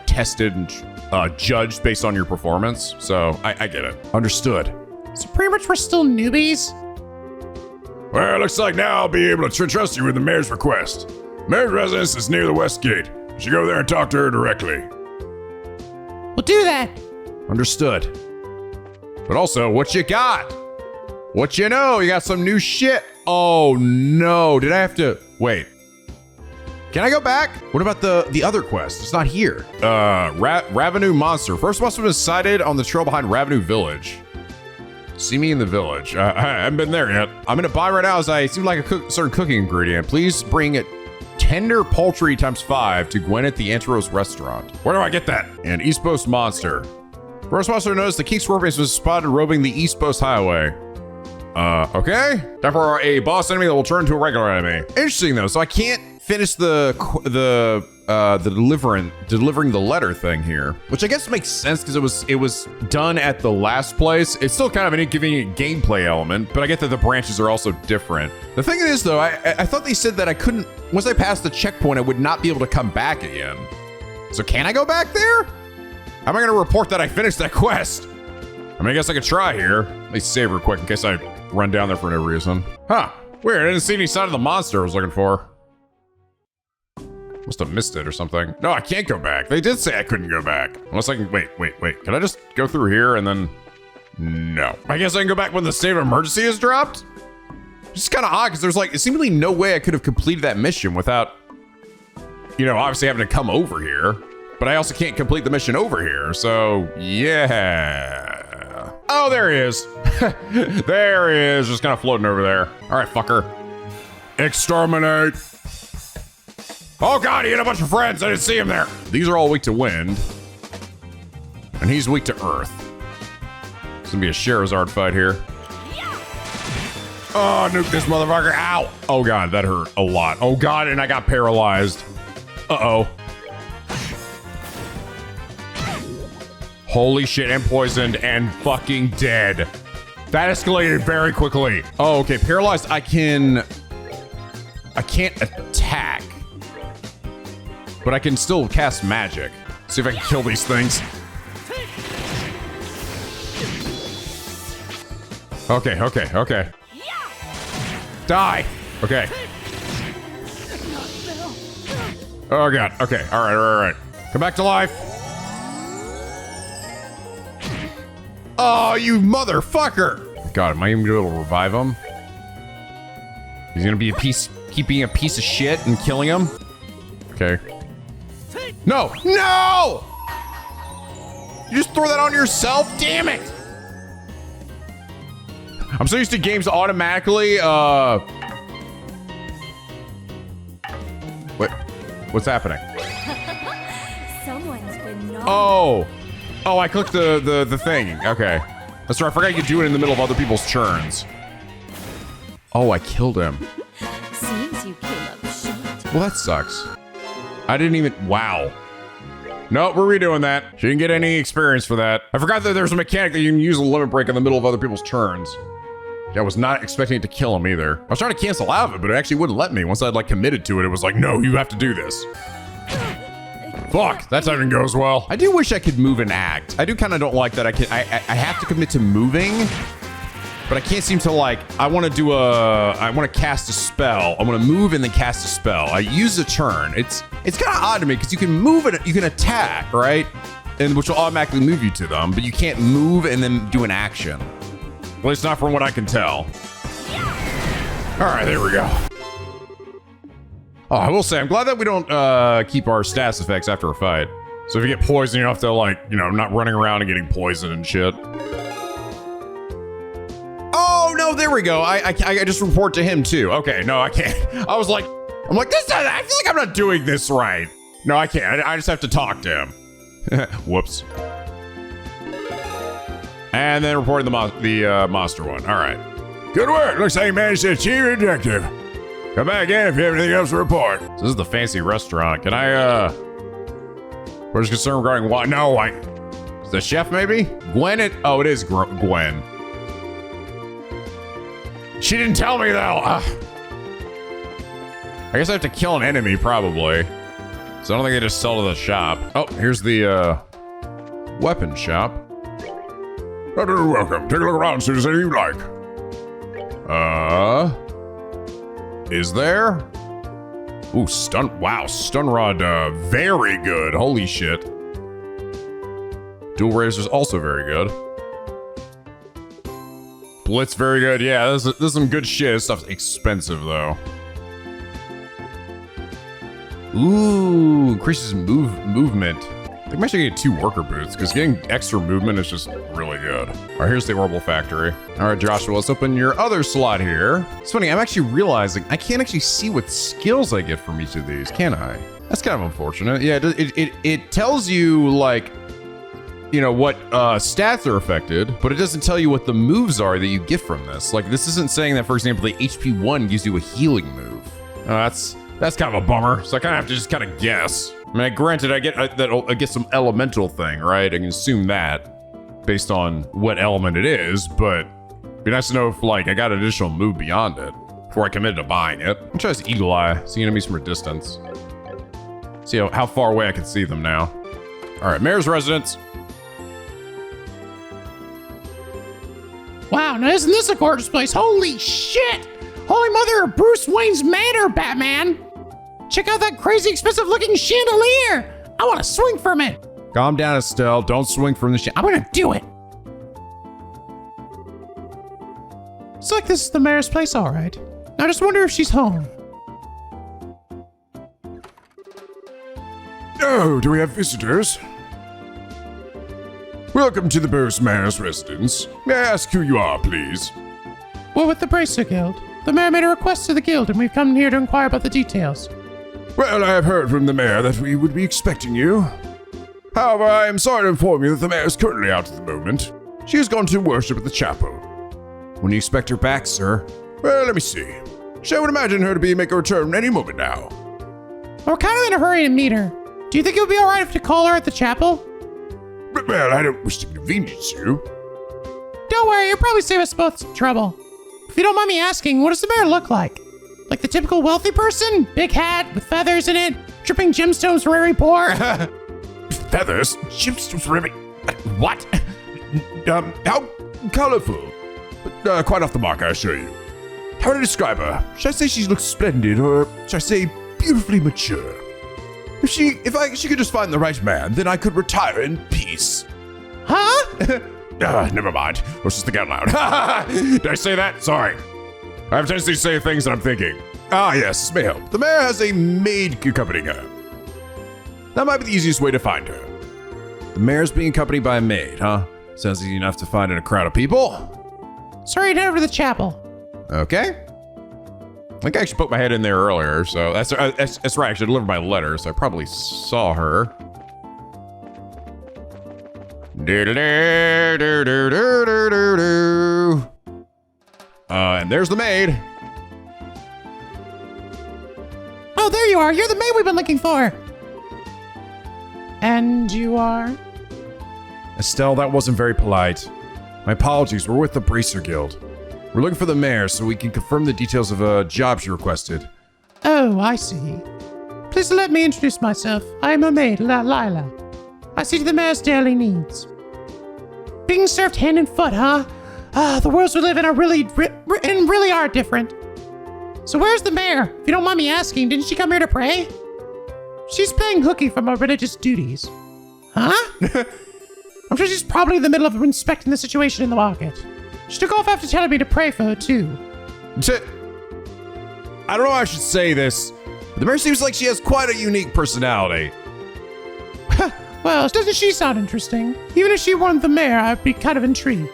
tested and judged based on your performance. So I get it. Understood. So pretty much we're still newbies? Well, it looks like now I'll be able to trust you with the mayor's request. Mayor's residence is near the west gate. You should go there and talk to her directly. We'll do that. Understood. But also, what you got? What you know? You got some new shit. Oh no, did I have to wait? Can I go back? What about the other quest? It's not here. Ravenue Monster. First must have been sighted on the trail behind Ravenue Village. See me in the village. I haven't been there yet. I'm gonna buy right now as I seem like a certain cooking ingredient. Please bring it tender poultry ×5 to Gwen at the Anteros restaurant. Where do I get that? And East Post Monster. First monster noticed the King Scorpius was spotted roving the East Post Highway. Okay. Time for a boss enemy that will turn into a regular enemy. Interesting though, so I can't finish the delivering the letter thing here, which I guess makes sense because it was done at the last place. It's still kind of an inconvenient gameplay element, but I get that the branches are also different. The thing is, though, I thought they said that I couldn't, once I passed the checkpoint, I would not be able to come back again. So can I go back there? How am I going to report that I finished that quest? I mean, I guess I could try here. Let me save real quick in case I run down there for no reason. Huh. Weird. I didn't see any sign of the monster I was looking for. Must have missed it or something. No, I can't go back. They did say I couldn't go back. Unless I can... Wait. Can I just go through here and then... No. I guess I can go back when the state of emergency is dropped? It's kind of odd because there's like seemingly no way I could have completed that mission without, you know, obviously having to come over here. But I also can't complete the mission over here. So, yeah. Oh, there he is. There he is. Just kind of floating over there. All right, fucker. Exterminate. Oh God, he had a bunch of friends. I didn't see him there. These are all weak to wind. And he's weak to earth. It's gonna be a Scherazard fight here. Oh, nuke this motherfucker. Ow. Oh God, that hurt a lot. Oh God, and I got paralyzed. Uh-oh. Holy shit, I'm poisoned and fucking dead. That escalated very quickly. Oh, okay, paralyzed. I can't attack. But I can still cast magic. See if I can kill these things. Okay. Die. Okay. Oh God. Okay. All right. Come back to life. Oh, you motherfucker. God, am I even gonna be able to revive him? He's gonna be keep being a piece of shit and killing him? Okay. No! No! You just throw that on yourself? Damn it! I'm so used to games automatically, What's happening? Someone's been Oh, I clicked the thing. Okay. That's right, I forgot you could do it in the middle of other people's turns. Oh, I killed him. Seems you came up short. Well, that sucks. I didn't even... Wow. Nope, we're redoing that. She didn't get any experience for that. I forgot that there's a mechanic that you can use a limit break in the middle of other people's turns. I was not expecting it to kill him either. I was trying to cancel out of it, but it actually wouldn't let me. Once I'd like committed to it, it was like, no, you have to do this. Fuck, that timing goes well. I do wish I could move and act. I do kind of don't like that I have to commit to moving, but I can't seem to like, I want to cast a spell. I want to move and then cast a spell. I use a turn. It's kind of odd to me because you can move and you can attack, right? And which will automatically move you to them, but you can't move and then do an action. At least not from what I can tell. All right, there we go. Oh, I will say, I'm glad that we don't keep our status effects after a fight. So if you get poisoned, you don't have to like, you know, not running around and getting poisoned and shit. Oh, no, there we go. I just report to him too. Okay, no, I can't. I'm like, this, I feel like I'm not doing this right. No, I can't. I just have to talk to him. Whoops. And then reporting the monster one. All right. Good work. Looks like you managed to achieve your objective. Come back in if you have anything else to report. So this is the fancy restaurant. Can I, where's concern regarding what? No, is the chef maybe? Gwen? Oh, it is Gwen. She didn't tell me though. I guess I have to kill an enemy probably. So I don't think they just sell to the shop. Oh, here's the, weapon shop. Welcome. Take a look around and see if there's anything you like. Is there? Ooh, wow, stun rod, very good. Holy shit. Dual razors also very good. Blitz, very good. Yeah, this is some good shit. This stuff's expensive though. Ooh, increases movement. I think I'm actually gonna get 2 worker boots because getting extra movement is just really good. All right, here's the Orbital Factory. All right, Joshua, let's open your other slot here. It's funny, I'm actually realizing I can't actually see what skills I get from each of these, can I? That's kind of unfortunate. Yeah, it tells you like, you know, what stats are affected, but it doesn't tell you what the moves are that you get from this. Like this isn't saying that, for example, the HP 1 gives you a healing move. That's That's kind of a bummer. So I kind of have to just kind of guess. I mean, granted, I get some elemental thing, right? I can assume that based on what element it is, but it'd be nice to know if, like, I got an additional move beyond it before I committed to buying it. I'm trying to Eagle Eye, see enemies from a distance. See how far away I can see them now. All right, Mayor's residence. Wow, now isn't this a gorgeous place? Holy shit! Holy mother of Bruce Wayne's manor, Batman! Check out that crazy expensive looking chandelier! I want to swing from it! Calm down, Estelle. Don't swing from the shit. I'm gonna do it! Looks like this is the mayor's place, alright. I just wonder if she's home. Oh, do we have visitors? Welcome to the Bose Mayor's residence. May I ask who you are, please? We're with the Bracer Guild. The mayor made a request to the guild and we've come here to inquire about the details. Well, I have heard from the mayor that we would be expecting you. However, I am sorry to inform you that the mayor is currently out at the moment. She has gone to worship at the chapel. When do you expect her back, sir? Well, let me see. I would imagine her to make a return any moment now. We're kind of in a hurry to meet her. Do you think it would be alright if to call her at the chapel? But, well, I don't wish to inconvenience you. Don't worry, you'll probably save us both some trouble. If you don't mind me asking, what does the mayor look like? Like the typical wealthy person? Big hat with feathers in it, dripping gemstones from every pore? Feathers? Gemstones from every... What? How colorful. But, quite off the mark, I assure you. How would I describe her? Should I say she looks splendid, or should I say beautifully mature? If she could just find the right man, then I could retire in peace. Huh? Never mind. Let's just think out loud. Did I say that? Sorry. I have a tendency to say things that I'm thinking. Ah, yes, this may help. The mayor has a maid accompanying her. That might be the easiest way to find her. The mayor's being accompanied by a maid, huh? Sounds easy enough to find in a crowd of people. Sorry, head over to the chapel. Okay. I think I actually put my head in there earlier, so that's right. I should deliver my letter, so I probably saw her. And there's the maid. Oh, there you are. You're the maid we've been looking for. And you are? Estelle, that wasn't very polite. My apologies. We're with the Bracer Guild. We're looking for the mayor so we can confirm the details of a job she requested. Oh, I see. Please let me introduce myself. I am a maid, Lila. I see to the mayor's daily needs. Being served hand and foot, huh? The worlds we live in are really are different. So where's the mayor? If you don't mind me asking, didn't she come here to pray? She's playing hooky from her religious duties. Huh? I'm sure she's probably in the middle of inspecting the situation in the market. She took off after telling me to pray for her, too. I don't know how I should say this, but the mayor seems like she has quite a unique personality. Well, doesn't she sound interesting? Even if she weren't the mayor, I'd be kind of intrigued.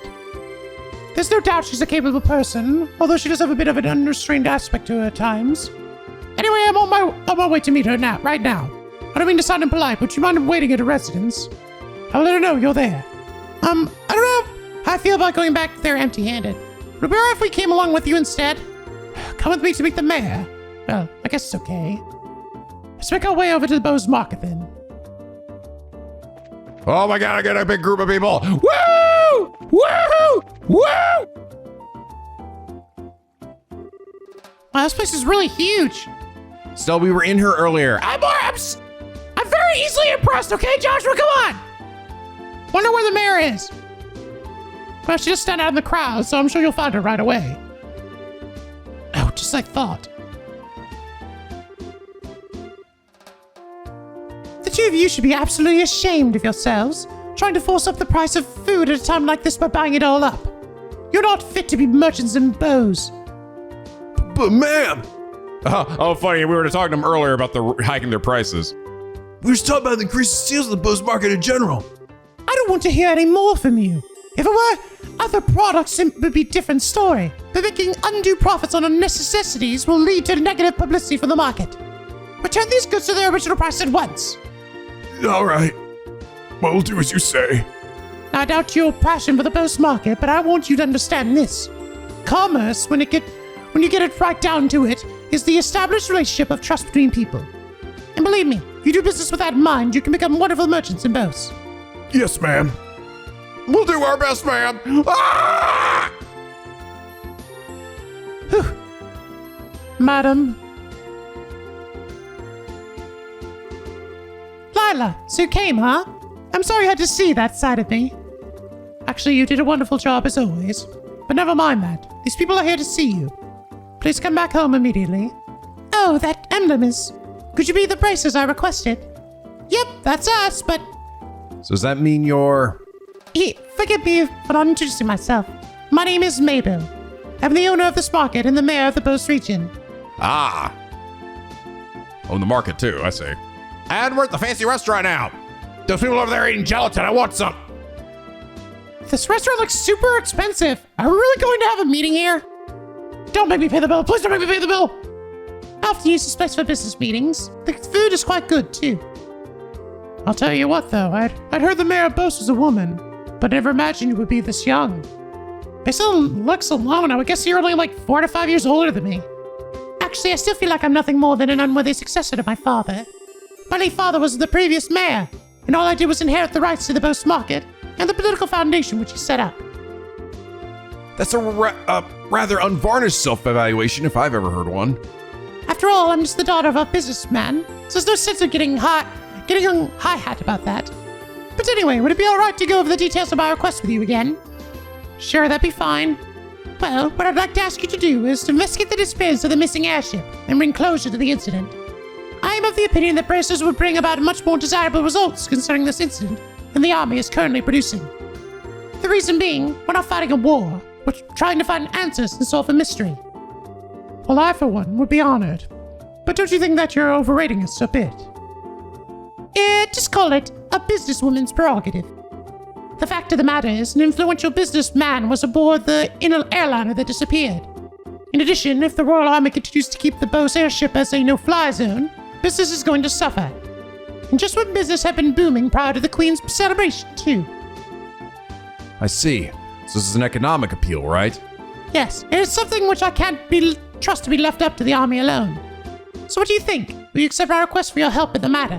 There's no doubt she's a capable person, although she does have a bit of an unrestrained aspect to her at times. Anyway, I'm on my way to meet her right now. I don't mean to sound impolite, but you mind waiting at her residence? I'll let her know you're there. I don't know how I feel about going back there empty-handed. Would it be alright if we came along with you instead? Come with me to meet the mayor. Well, I guess it's okay. Let's make our way over to the Bose Market then. Oh my god, I got a big group of people. Woo! Woo! Woo! Wow, this place is really huge. Still, we were in here earlier. I'm very easily impressed, okay, Joshua? Come on! Wonder where the mayor is. Well, she just stand out in the crowd, so I'm sure you'll find her right away. Oh, just like thought. The two of you should be absolutely ashamed of yourselves, trying to force up the price of food at a time like this by buying it all up. You're not fit to be merchants in Bose. But ma'am! Oh, funny. We were talking to them earlier about the hiking their prices. We were talking about the increased sales of the Bose market in general. I don't want to hear any more from you. If it were other products, it would be a different story. But making undue profits on necessities will lead to negative publicity for the market. Return these goods to their original price at once. All right. Well, we'll do as you say. I doubt your passion for the Bose market, but I want you to understand this. Commerce, when it when you get it right down to it, is the established relationship of trust between people. And believe me, if you do business with that in mind, you can become wonderful merchants in Bose. Yes, ma'am. We'll do our best, ma'am. Ah! Madam. Lila, so you came, huh? I'm sorry you had to see that side of me. Actually, you did a wonderful job as always. But never mind that. These people are here to see you. Please come back home immediately. Oh, that emblem is... Could you be the braces I requested? Yep, that's us, but... So does that mean you're... Forgive me for not introducing myself. My name is Mabel. I'm the owner of this market and the mayor of the Bose region. Ah. Own the market too, I see. And we're at the fancy restaurant now. Those people over there eating gelatin, I want some. This restaurant looks super expensive. Are we really going to have a meeting here? Don't make me pay the bill. Please don't make me pay the bill. I often use this place for business meetings. The food is quite good, too. I'll tell you what, though. I'd heard the mayor of Bose was a woman, but never imagined you would be this young. Based on looks alone, I would guess you're only like 4 to 5 years older than me. Actually, I still feel like I'm nothing more than an unworthy successor to my father. My late father was the previous mayor, and all I did was inherit the rights to the Bose market and the political foundation which he set up. That's a rather unvarnished self-evaluation if I've ever heard one. After all, I'm just the daughter of a businessman, so there's no sense of getting on high hat about that. But anyway, would it be alright to go over the details of my request with you again? Sure, that'd be fine. Well, what I'd like to ask you to do is to investigate the disappearance of the missing airship and bring closure to the incident. I am of the opinion that bracers would bring about much more desirable results concerning this incident than the army is currently producing. The reason being, we're not fighting a war, we're trying to find answers and solve a mystery. Well, I, for one, would be honored. But don't you think that you're overrating us a bit? Just call it a businesswoman's prerogative. The fact of the matter is, an influential businessman was aboard the airliner that disappeared. In addition, if the Royal Army continues to keep the Bose airship as a no-fly zone, business is going to suffer. And just when business had been booming prior to the Queen's celebration, too. I see. So this is an economic appeal, right? Yes, and it's something which I can't trust to be left up to the army alone. So what do you think? Will you accept our request for your help in the matter?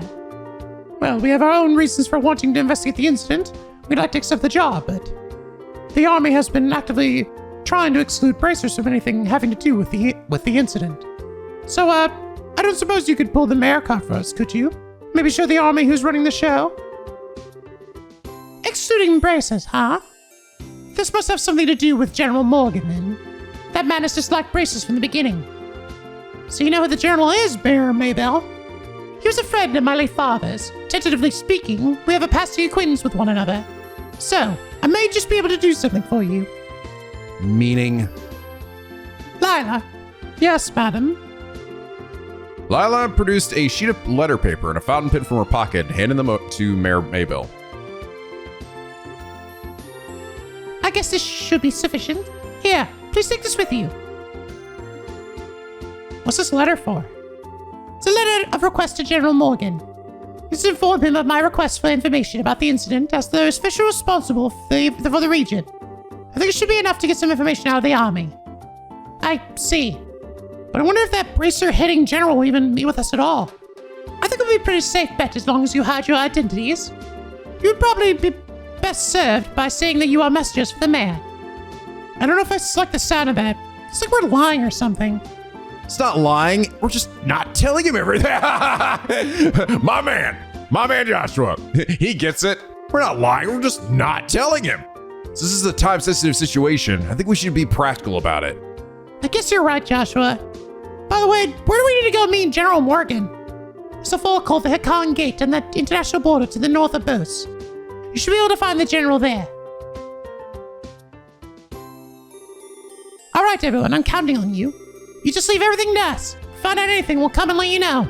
Well, we have our own reasons for wanting to investigate the incident. We'd like to accept the job, but the army has been actively trying to exclude bracers from anything having to do with the incident. So, I don't suppose you could pull the mayor card for us, could you? Maybe show the army who's running the show? Excluding bracers, huh? This must have something to do with General Morgan, then. That man has disliked bracers from the beginning. So you know who the general is, Mayor Mabel? He was a friend of my late father's. Tentatively speaking, we have a passing acquaintance with one another. So, I may just be able to do something for you. Meaning? Lila. Yes, madam. Lila produced a sheet of letter paper and a fountain pen from her pocket and handed them to Mayor Mabel. I guess this should be sufficient. Here, please take this with you. What's this letter for? It's a letter of request to General Morgan. This informed him of my request for information about the incident as the official responsible for the region. I think it should be enough to get some information out of the army. I see. But I wonder if that bracer heading general will even be with us at all. I think it would be a pretty safe bet as long as you hide your identities. You would probably be best served by saying that you are messengers for the mayor. I don't know if I like the sound of that. It's like we're lying or something. It's not lying. We're just not telling him everything. My man Joshua, he gets it. We're not lying, we're just not telling him. So this is a time-sensitive situation. I think we should be practical about it. I guess you're right, Joshua. By the way, where do we need to go meet General Morgan? There's a fort called the Hakon Gate on the international border to the north of Bose. You should be able to find the general there. Alright everyone, I'm counting on you. You just leave everything to us. Find out anything, we'll come and let you know.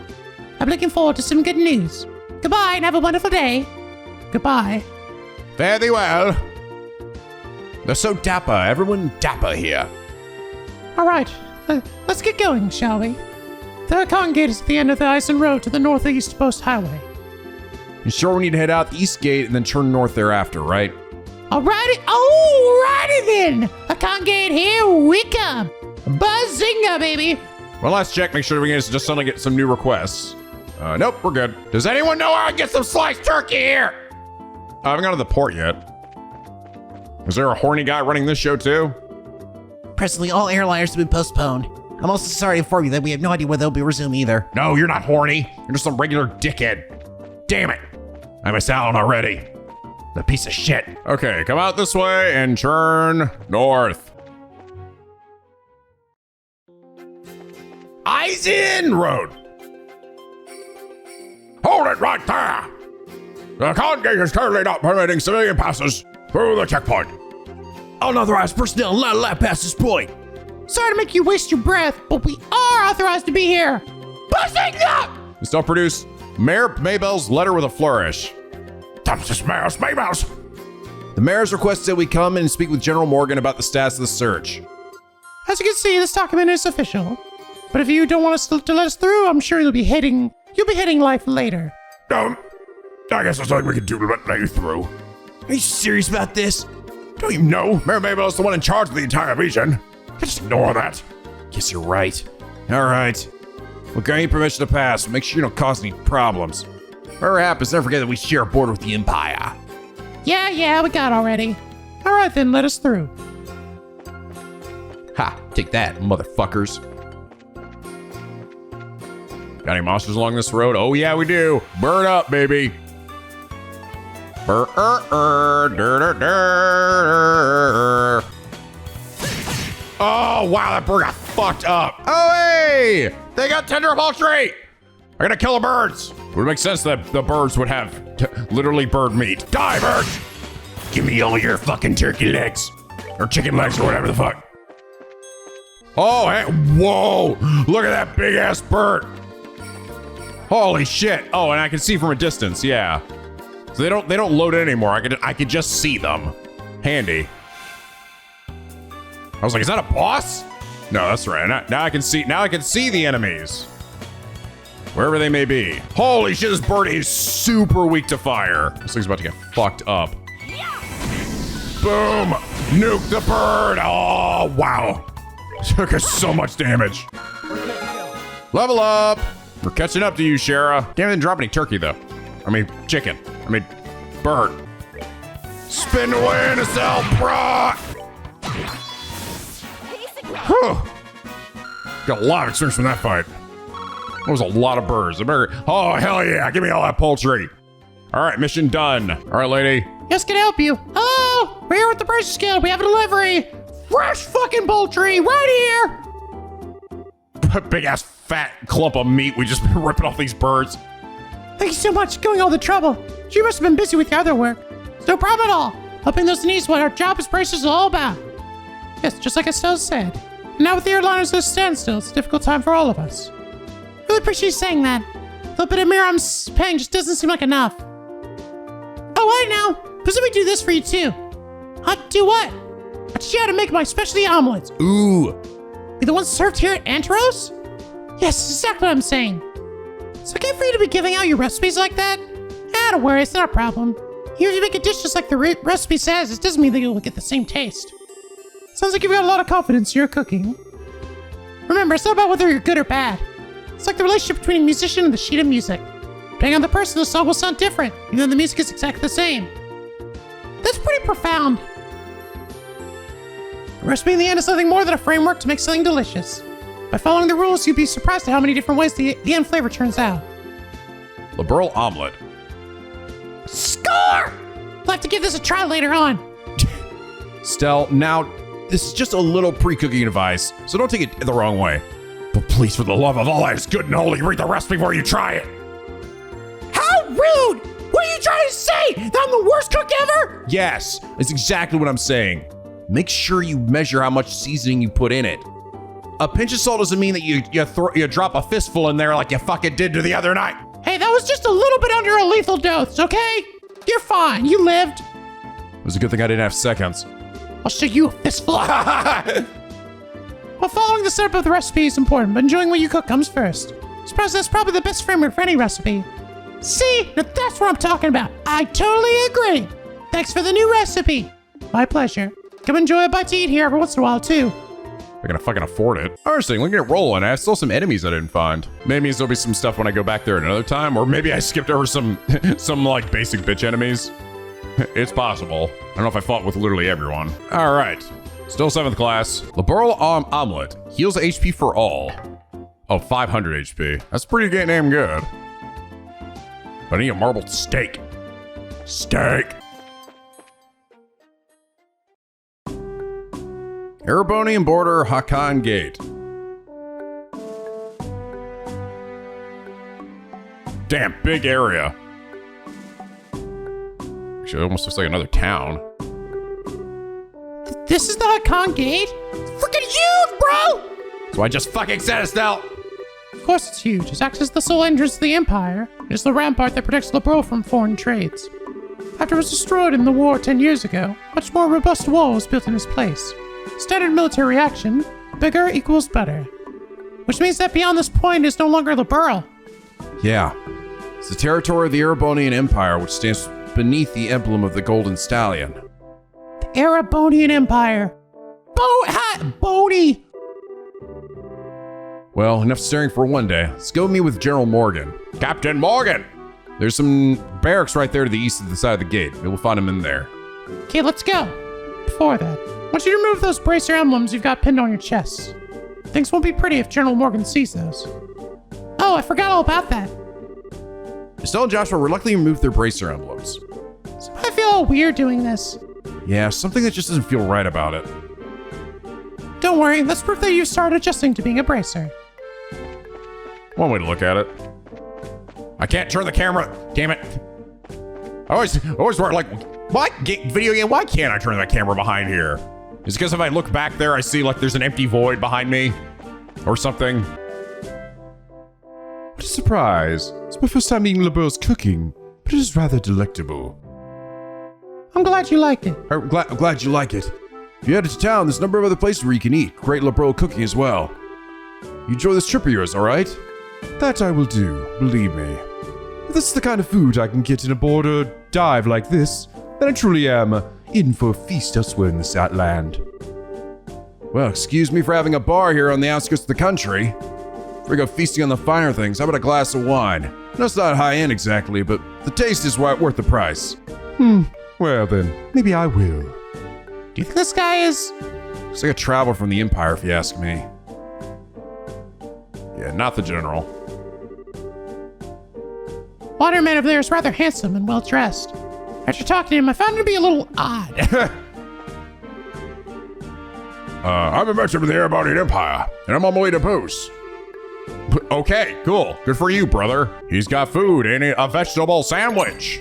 I'm looking forward to some good news. Goodbye and have a wonderful day. Goodbye. Fare thee well. They're so dapper. Everyone dapper here. Alright, let's get going, shall we? The Hakon Gate is at the end of the Eisen Road to the northeast Post Highway. You sure we need to head out the east gate and then turn north thereafter, right? Alrighty then! Hakon Gate, here we come! Bazinga, baby! Well, let's check, make sure we can just suddenly get some new requests. Nope, we're good. Does anyone know where I can get some sliced turkey here? I haven't gone to the port yet. Is there a horny guy running this show too? Presently, all airliners have been postponed. I'm also sorry to inform you that we have no idea when they'll be resumed either. No, you're not horny. You're just some regular dickhead. Damn it. I missed out already. The piece of shit. Okay, come out this way and turn north. Eyes in road. Hold it right there! The con gate is currently not permitting civilian passes through the checkpoint. Unauthorized personnel not allowed past this point. Sorry to make you waste your breath, but we are authorized to be here. Bazinga! Still produce Mayor Maybell's letter with a flourish. Thomas Maybell's. The mayor's requested that we come and speak with General Morgan about the status of the search. As you can see, this document is official. But if you don't want us to let us through, I'm sure you'll be hitting life later. I guess there's nothing we can do to let you through. Are you serious about this? Don't you know Mayor Maybell's the one in charge of the entire region? Just ignore that. Guess you're right. All right. We'll grant you permission to pass, but make sure you don't cause any problems. Whatever happens, never forget that we share a border with the Empire. Yeah, we got already. All right then, let us through. Ha, take that, motherfuckers. Got any monsters along this road? Oh yeah, we do. Burn up, baby. Oh wow, that bird got fucked up. Oh hey, they got tender poultry. I gotta kill the birds. Would make sense that the birds would have literally bird meat. Die, birds! Give me all your fucking turkey legs. Or chicken legs or whatever the fuck. Oh, hey, whoa! Look at that big ass bird. Holy shit! Oh, and I can see from a distance. Yeah. So they don't load it anymore. I could just see them. Handy. I was like, is that a boss? No, that's right. Now I can see. Now I can see the enemies. Wherever they may be. Holy shit, this bird is super weak to fire. This thing's about to get fucked up. Boom! Nuke the bird! Oh, wow. Took us so much damage. Level up! We're catching up to you, Schera. Damn, didn't drop any turkey, though. I mean, chicken. I mean, bird. Spin away in Estelle Bright! Whew. Got a lot of experience from that fight. That was a lot of birds. Oh, hell yeah. Give me all that poultry. All right, mission done. All right, lady. Yes, can I help you? Hello, we're here with the Bracer Scale. We have a delivery. Fresh fucking poultry right here. Big ass fat clump of meat. We just been ripping off these birds. Thank you so much for going all the trouble. You must have been busy with your other work. It's no problem at all. Helping those in need is what our job as bracers is all about. Yes, just like Estelle said. And now with the airliners at a standstill, it's a difficult time for all of us. Really appreciate you saying that. A little bit of mirror I'm paying just doesn't seem like enough. Oh, wait now. Because we do this for you too. Do what? I teach you how to make my specialty omelets. Ooh. Be the ones served here at Anteros? Yes, exactly what I'm saying. It's okay for you to be giving out your recipes like that? Don't worry, it's not a problem. Even if you make a dish just like the recipe says, it doesn't mean that you'll get the same taste. Sounds like you've got a lot of confidence in your cooking. Remember, it's not about whether you're good or bad. It's like the relationship between a musician and the sheet of music. Depending on the person, the song will sound different, even though the music is exactly the same. That's pretty profound. A recipe in the end is nothing more than a framework to make something delicious. By following the rules, you'd be surprised at how many different ways the end flavor turns out. Liberl omelet. Score! We'll have to give this a try later on. Stell, now, this is just a little pre-cooking advice, so don't take it the wrong way. But please, for the love of all that is good and holy, read the recipe before you try it. How rude! What are you trying to say? That I'm the worst cook ever? Yes, that's exactly what I'm saying. Make sure you measure how much seasoning you put in it. A pinch of salt doesn't mean that you drop a fistful in there like you fucking did to the other night. Hey, that was just a little bit under a lethal dose, okay? You're fine. You lived. It was a good thing I didn't have seconds. I'll show you a fistful. Well, following the setup of the recipe is important, but enjoying what you cook comes first. I suppose that's probably the best framework for any recipe. See? Now that's what I'm talking about. I totally agree. Thanks for the new recipe. My pleasure. Come enjoy a bite to eat here every once in a while, too. I can fucking afford it. Interesting, look at it rolling. I have still some enemies I didn't find. Maybe there'll be some stuff when I go back there another time, or maybe I skipped over some like basic bitch enemies. It's possible. I don't know if I fought with literally everyone. All right, still 7th class. Liberl omelet heals HP for all. Oh, 500 HP. That's pretty damn good. But I need a marbled steak. Steak. Erebonian border, Hakan Gate. Damn, big area. Actually, it almost looks like another town. This is the Hakan Gate? It's freaking huge, bro! So I just fucking said, Estelle! Of course it's huge. It acts as the sole entrance to the Empire. It's the rampart that protects Liberl from foreign trades. After it was destroyed in the war 10 years ago, much more robust wall was built in its place. Standard military reaction, bigger equals better. Which means that beyond this point is no longer Liberl. Yeah. It's the territory of the Erebonian Empire, which stands beneath the emblem of the Golden Stallion. The Erebonian Empire. Bodhi! Well, enough staring for one day. Let's go meet with General Morgan. Captain Morgan! There's some barracks right there to the east of the side of the gate. We'll find him in there. Okay, let's go. Before that, I want you to remove those bracer emblems you've got pinned on your chest. Things won't be pretty if General Morgan sees those. Oh, I forgot all about that. Estelle and Joshua reluctantly removed their bracer emblems. So I feel all weird doing this. Yeah, something that just doesn't feel right about it. Don't worry, that's proof that you've started adjusting to being a bracer. One way to look at it. I can't turn the camera. Damn it. I always work like, what? Video game, why can't I turn that camera behind here? Is it because if I look back there, I see like there's an empty void behind me? Or something? What a surprise. It's my first time eating Liberl's cooking, but it is rather delectable. I'm glad you liked it. I'm glad you like it. If you head to town, there's a number of other places where you can eat. Great Liberl cooking as well. You enjoy this trip of yours, alright? That I will do, believe me. If this is the kind of food I can get in a border dive like this, then I truly am in for a feast elsewhere in this land. Well, excuse me for having a bar here on the outskirts of the country. If we go feasting on the finer things, how about a glass of wine? No, it's not high end exactly, but the taste is worth the price. Well then, maybe I will. Do you think this guy is... It's like a traveler from the Empire, if you ask me. Yeah, not the general. Waterman over there is rather handsome and well dressed. After talking to him, I found him to be a little odd. I'm a merchant of the Erebonian Empire, and I'm on my way to Bose. Okay, cool. Good for you, brother. He's got food and a vegetable sandwich.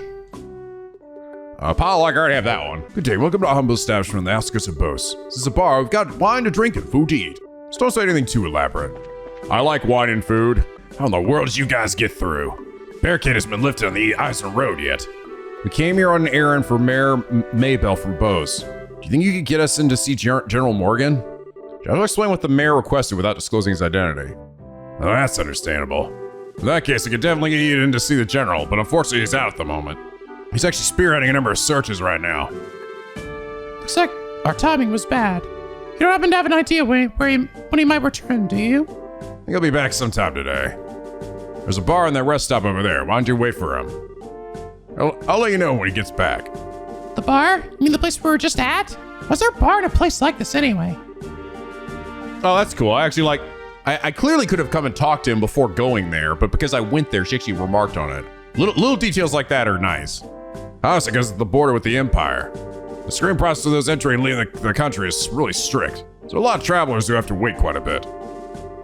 Paul, I already have that one. Good day, welcome to our humble establishment on the outskirts of Bose. This is a bar, we've got wine to drink and food to eat. Just don't say anything too elaborate. I like wine and food. How in the world did you guys get through? Barricade hasn't been lifted on the Eisen Road yet. We came here on an errand for Mayor Maybell from Bose. Do you think you could get us in to see General Morgan? I'll explain what the mayor requested without disclosing his identity. Oh, that's understandable. In that case, I could definitely get you in to see the general, but unfortunately he's out at the moment. He's actually spearheading a number of searches right now. Looks like our timing was bad. You don't happen to have an idea when he might return, do you? I think he'll be back sometime today. There's a bar and that rest stop over there. Why don't you wait for him? I'll let you know when he gets back. The bar? You mean the place we were just at? Was there a bar in a place like this anyway? Oh, that's cool. I actually I clearly could have come and talked to him before going there, but because I went there, she actually remarked on it. Little details like that are nice. Honestly, because it's the border with the Empire. The screening process of those entering and leaving the country is really strict. So a lot of travelers who have to wait quite a bit.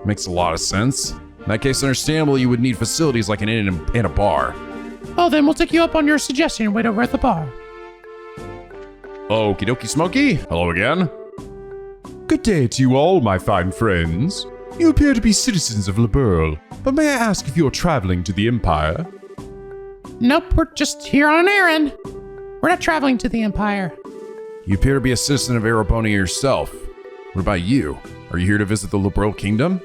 Makes a lot of sense. In that case, understandable you would need facilities like an inn and a bar. Oh, then we'll take you up on your suggestion and wait over at the bar. Okie dokie smoky. Hello again. Good day to you all, my fine friends. You appear to be citizens of Liberl, but may I ask if you're traveling to the Empire? Nope, we're just here on an errand. We're not traveling to the Empire. You appear to be a citizen of Erebonia yourself. What about you? Are you here to visit the Liberl Kingdom?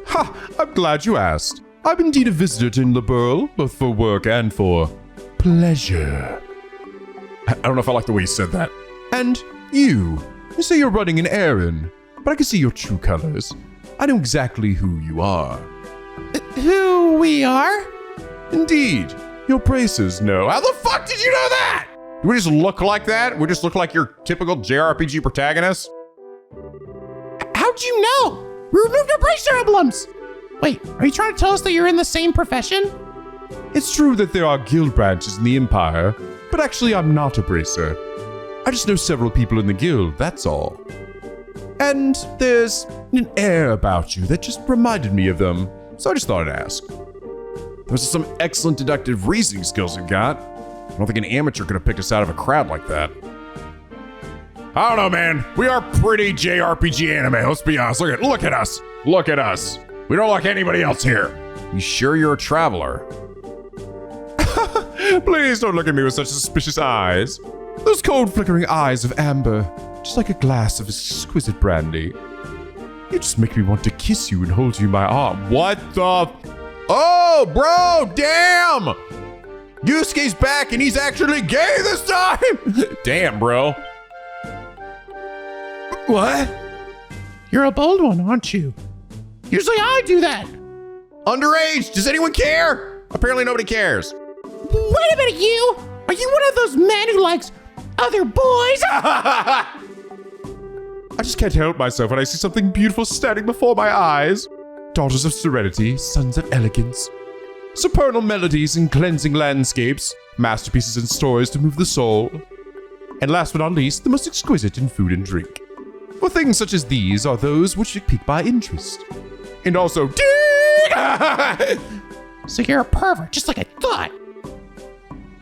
Ha! I'm glad you asked. I'm indeed a visitor in Liberl, both for work and for pleasure. I don't know if I like the way you said that. And you say you're running an errand. but I can see your true colors. I know exactly who you are. Who we are? Indeed, your bracers know. How the fuck did you know that? Do we just look like that? We just look like your typical JRPG protagonist? How'd you know? We removed our bracer emblems. Wait, are you trying to tell us that you're in the same profession? It's true that there are guild branches in the Empire, but actually I'm not a bracer. I just know several people in the guild, that's all. And there's an air about you that just reminded me of them, so I just thought I'd ask. Those are some excellent deductive reasoning skills you've got. I don't think an amateur could have picked us out of a crowd like that. I don't know, man. We are pretty JRPG anime, let's be honest. Look at us. Look at us. We don't like anybody else here. You sure you're a traveler? Please don't look at me with such suspicious eyes. Those cold flickering eyes of amber, just like a glass of exquisite brandy. You just make me want to kiss you and hold you in my arm. What the? Oh, bro, damn! Yusuke's back and he's actually gay this time! Damn, bro. What? You're a bold one, aren't you? Usually I do that. Underage, does anyone care? Apparently nobody cares. Wait a minute, you! Are you one of those men who likes other boys? I just can't help myself when I see something beautiful standing before my eyes. Daughters of serenity, sons of elegance. Supernal melodies and cleansing landscapes, masterpieces and stories to move the soul. And last but not least, the most exquisite in food and drink. For things such as these are those which pique my interest. And also, So you're a pervert, just like I thought.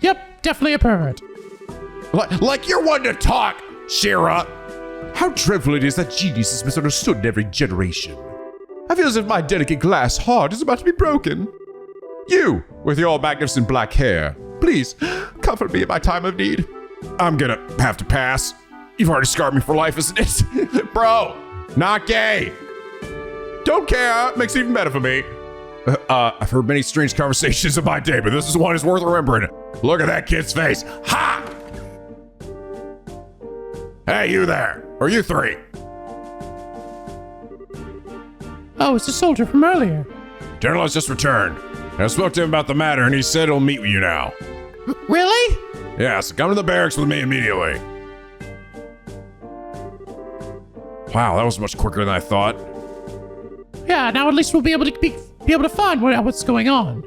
Yep, definitely a pervert. Like you're one to talk, Schera. how dreadful it is that genius is misunderstood in every generation. I feel as if my delicate glass heart is about to be broken. You, with your magnificent black hair, please comfort me in my time of need. I'm gonna have to pass. You've already scarred me for life, isn't it? Bro, not gay. Don't care, makes it even better for me. I've heard many strange conversations in my day, but this is one is worth remembering. Look at that kid's face. Ha! Hey, you there. Or you three. Oh, it's a soldier from earlier. General has just returned. I spoke to him about the matter, and he said he'll meet with you now. Really? Yes, come to the barracks with me immediately. Wow, that was much quicker than I thought. Yeah, now at least we'll be able to find what's going on.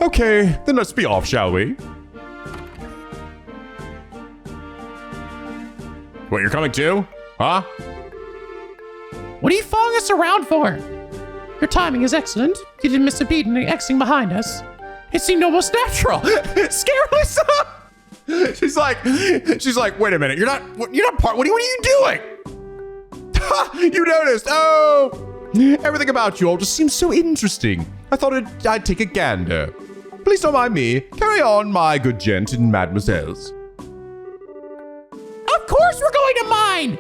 Okay, then let's be off, shall we? What, you're coming too? Huh? What are you following us around for? Your timing is excellent. You didn't miss a beat in Xing behind us. It seemed almost natural. Scarily so. She's like, wait a minute, you're not part, what are you doing? You noticed? Oh! Everything about you all just seems so interesting. I thought I'd take a gander. Please don't mind me. Carry on, my good gent and mademoiselles. Of course we're going to mine!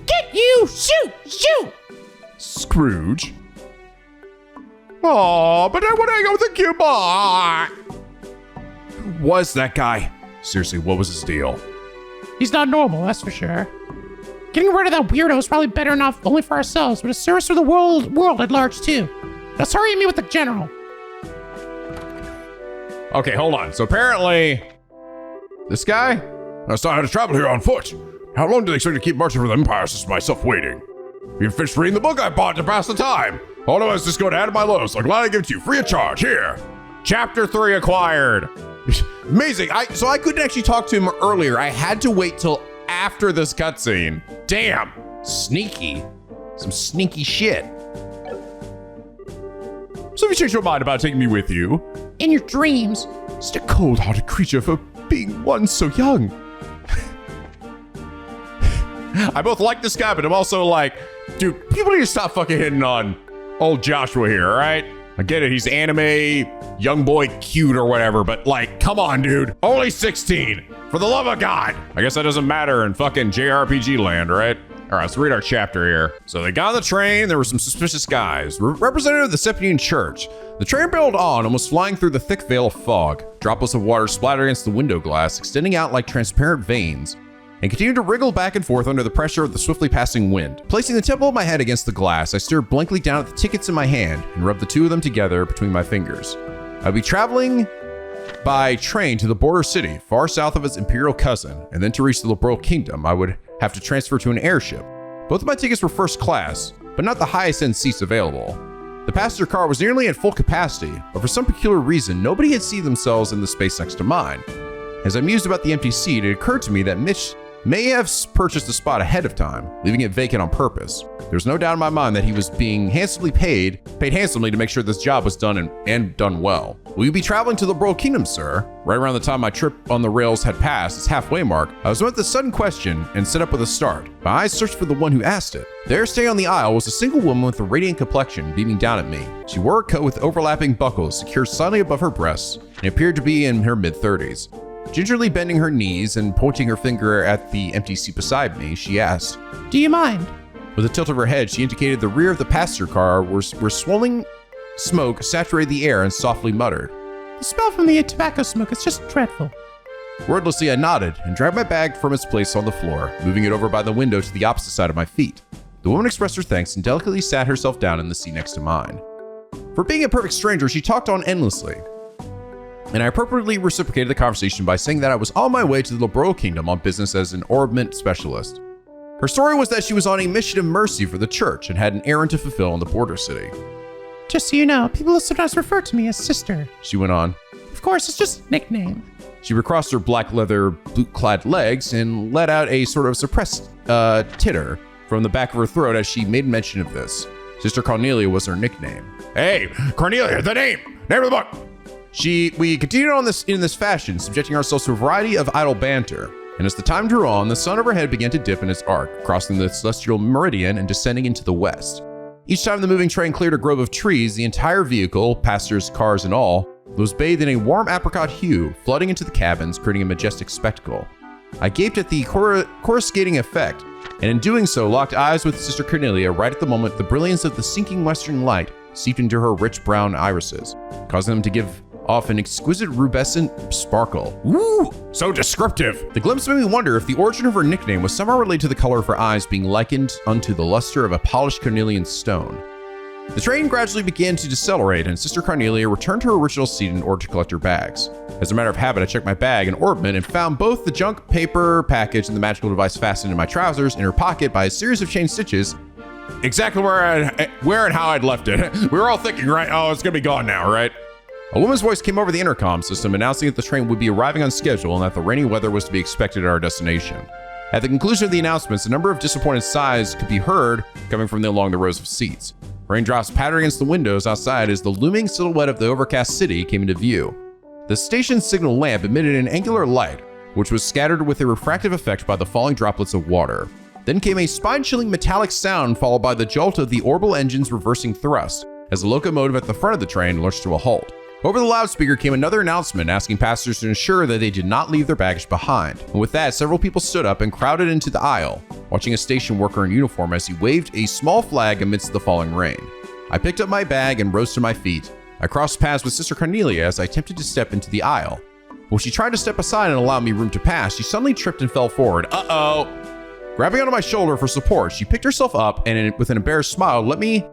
Get you! Shoot! Scrooge? Aw, but I want to hang out with the cute boy. Who was that guy? Seriously, what was his deal? He's not normal, that's for sure. Getting rid of that weirdo is probably better enough only for ourselves, but a service for the world at large too. Let's hurry and meet with the general. Okay, hold on. So apparently, this guy? I started to travel here on foot. How long do they expect to keep marching for the Empire since myself waiting? You finished reading the book I bought to pass the time. Otherwise, just go to add my load, so I'm glad I give it to you free of charge. Here. Chapter 3 acquired. Amazing. So I couldn't actually talk to him earlier. I had to wait till after this cutscene. Damn. Sneaky. Some sneaky shit. So if you change your mind about taking me with you, In your dreams. such a cold-hearted creature for being one so young. I both like this guy, but I'm also like, dude, people need to stop fucking hitting on old Joshua here, all right? I get it, he's anime, young boy cute or whatever, but like, come on, dude. Only 16. For the love of God. I guess that doesn't matter in fucking JRPG land, right? All right, let's read our chapter here. So they got on the train. There were some suspicious guys. Representative of the Septian Church. The train barreled on, almost flying through the thick veil of fog. Droplets of water splattered against the window glass, extending out like transparent veins. and continued to wriggle back and forth under the pressure of the swiftly passing wind. Placing the temple of my head against the glass, I stared blankly down at the tickets in my hand and rubbed the two of them together between my fingers. I'd be traveling by train to the border city, far south of its imperial cousin, and then to reach the Liberl kingdom, I would have to transfer to an airship. Both of my tickets were first class, but not the highest end seats available. The passenger car was nearly at full capacity, but for some peculiar reason, nobody had seen themselves in the space next to mine. As I mused about the empty seat, it occurred to me that Mitch may have purchased the spot ahead of time, leaving it vacant on purpose. There's no doubt in my mind that he was being handsomely paid handsomely to make sure this job was done and done well. Will you be traveling to the Liberl Kingdom, sir? Right around the time my trip on the rails had passed its halfway mark, I was met with the sudden question and set up with a start. My eyes searched for the one who asked it. There, staying on the aisle, was a single woman with a radiant complexion beaming down at me. She wore a coat with overlapping buckles secured slightly above her breasts and appeared to be in her mid-30s. Gingerly bending her knees and pointing her finger at the empty seat beside me, she asked, Do you mind? With a tilt of her head, she indicated the rear of the passenger car where swirling smoke saturated the air and softly muttered, The smell from the tobacco smoke is just dreadful. Wordlessly, I nodded and dragged my bag from its place on the floor, moving it over by the window to the opposite side of my feet. The woman expressed her thanks and delicately sat herself down in the seat next to mine. For being a perfect stranger, she talked on endlessly, and I appropriately reciprocated the conversation by saying that I was on my way to the Liberl Kingdom on business as an orbment specialist. Her story was that she was on a mission of mercy for the church and had an errand to fulfill in the border city. Just so you know, people sometimes refer to me as sister. She went on. Of course, it's just a nickname. She recrossed her black leather boot-clad legs and let out a sort of suppressed titter from the back of her throat as she made mention of this. Sister Cornelia was her nickname. Hey, Cornelia, the name of the book. We continued on in this fashion, subjecting ourselves to a variety of idle banter. And as the time drew on, the sun overhead began to dip in its arc, crossing the celestial meridian and descending into the west. Each time the moving train cleared a grove of trees, the entire vehicle, passengers, cars, and all, was bathed in a warm apricot hue, flooding into the cabins, creating a majestic spectacle. I gaped at the coruscating effect, and in doing so, locked eyes with Sister Cornelia right at the moment the brilliance of the sinking western light seeped into her rich brown irises, causing them to give off an exquisite rubescent sparkle. Woo! So descriptive. The glimpse made me wonder if the origin of her nickname was somehow related to the color of her eyes being likened unto the luster of a polished cornelian stone. The train gradually began to decelerate, and Sister Cornelia returned to her original seat in order to collect her bags. As a matter of habit, I checked my bag and orbment and found both the junk paper package and the magical device fastened in my trousers in her pocket by a series of chain stitches. Exactly where and how I'd left it. We were all thinking, right? Oh, it's gonna be gone now, right? A woman's voice came over the intercom system announcing that the train would be arriving on schedule and that the rainy weather was to be expected at our destination. At the conclusion of the announcements, a number of disappointed sighs could be heard coming from along the rows of seats. Raindrops pattered against the windows outside as the looming silhouette of the overcast city came into view. The station signal lamp emitted an angular light, which was scattered with a refractive effect by the falling droplets of water. Then came a spine-chilling metallic sound followed by the jolt of the orbital engine's reversing thrust as the locomotive at the front of the train lurched to a halt. Over the loudspeaker came another announcement asking passengers to ensure that they did not leave their baggage behind. And with that, several people stood up and crowded into the aisle, watching a station worker in uniform as he waved a small flag amidst the falling rain. I picked up my bag and rose to my feet. I crossed paths with Sister Cornelia as I attempted to step into the aisle. When she tried to step aside and allow me room to pass, she suddenly tripped and fell forward. Uh-oh! Grabbing onto my shoulder for support, she picked herself up and with an embarrassed smile, let me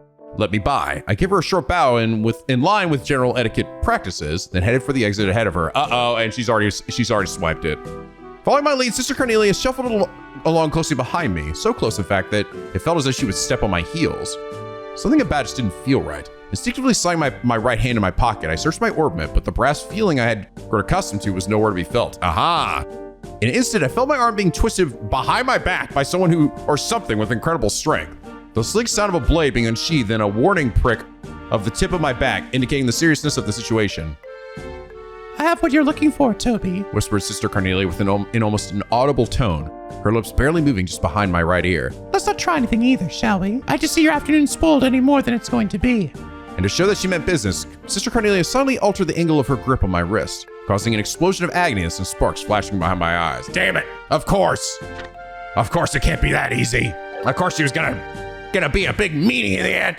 by. I give her a short bow and in line with general etiquette practices, then headed for the exit ahead of her. Uh-oh, and she's already swiped it. Following my lead, Sister Cornelia shuffled along closely behind me, so close in fact that it felt as if she would step on my heels. Something about it just didn't feel right. Instinctively sliding my right hand in my pocket, I searched my orbment, but the brass feeling I had grown accustomed to was nowhere to be felt. Aha! In an instant, I felt my arm being twisted behind my back by someone or something with incredible strength. The sleek sound of a blade being unsheathed and a warning prick of the tip of my back, indicating the seriousness of the situation. I have what you're looking for, Toby, whispered Sister Cornelia with in almost an audible tone, her lips barely moving just behind my right ear. Let's not try anything either, shall we? I just see your afternoon spoiled any more than it's going to be. And to show that she meant business, Sister Cornelia suddenly altered the angle of her grip on my wrist, causing an explosion of agony and some sparks flashing behind my eyes. Damn it! Of course it can't be that easy. Of course she was gonna be a big meanie in the end.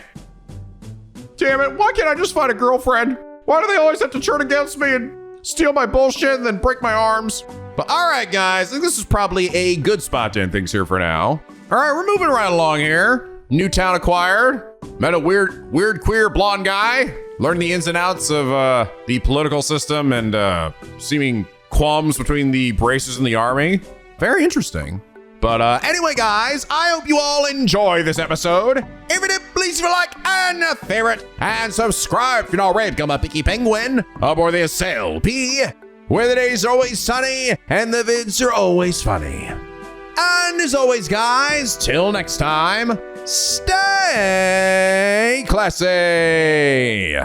Damn it, why can't I just find a girlfriend? Why do they always have to turn against me and steal my bullshit and then break my arms? But all right, guys, I think this is probably a good spot to end things here for now. All right, we're moving right along here. New town acquired. Met a weird, queer blonde guy. Learned the ins and outs of the political system and seeming qualms between the bracers and the army. Very interesting. But anyway, guys, I hope you all enjoy this episode. If you did, please leave a like and a favorite. And subscribe if you're not already. Become a picky penguin aboard the Estelle P, where the days are always sunny and the vids are always funny. And as always, guys, till next time, stay classy.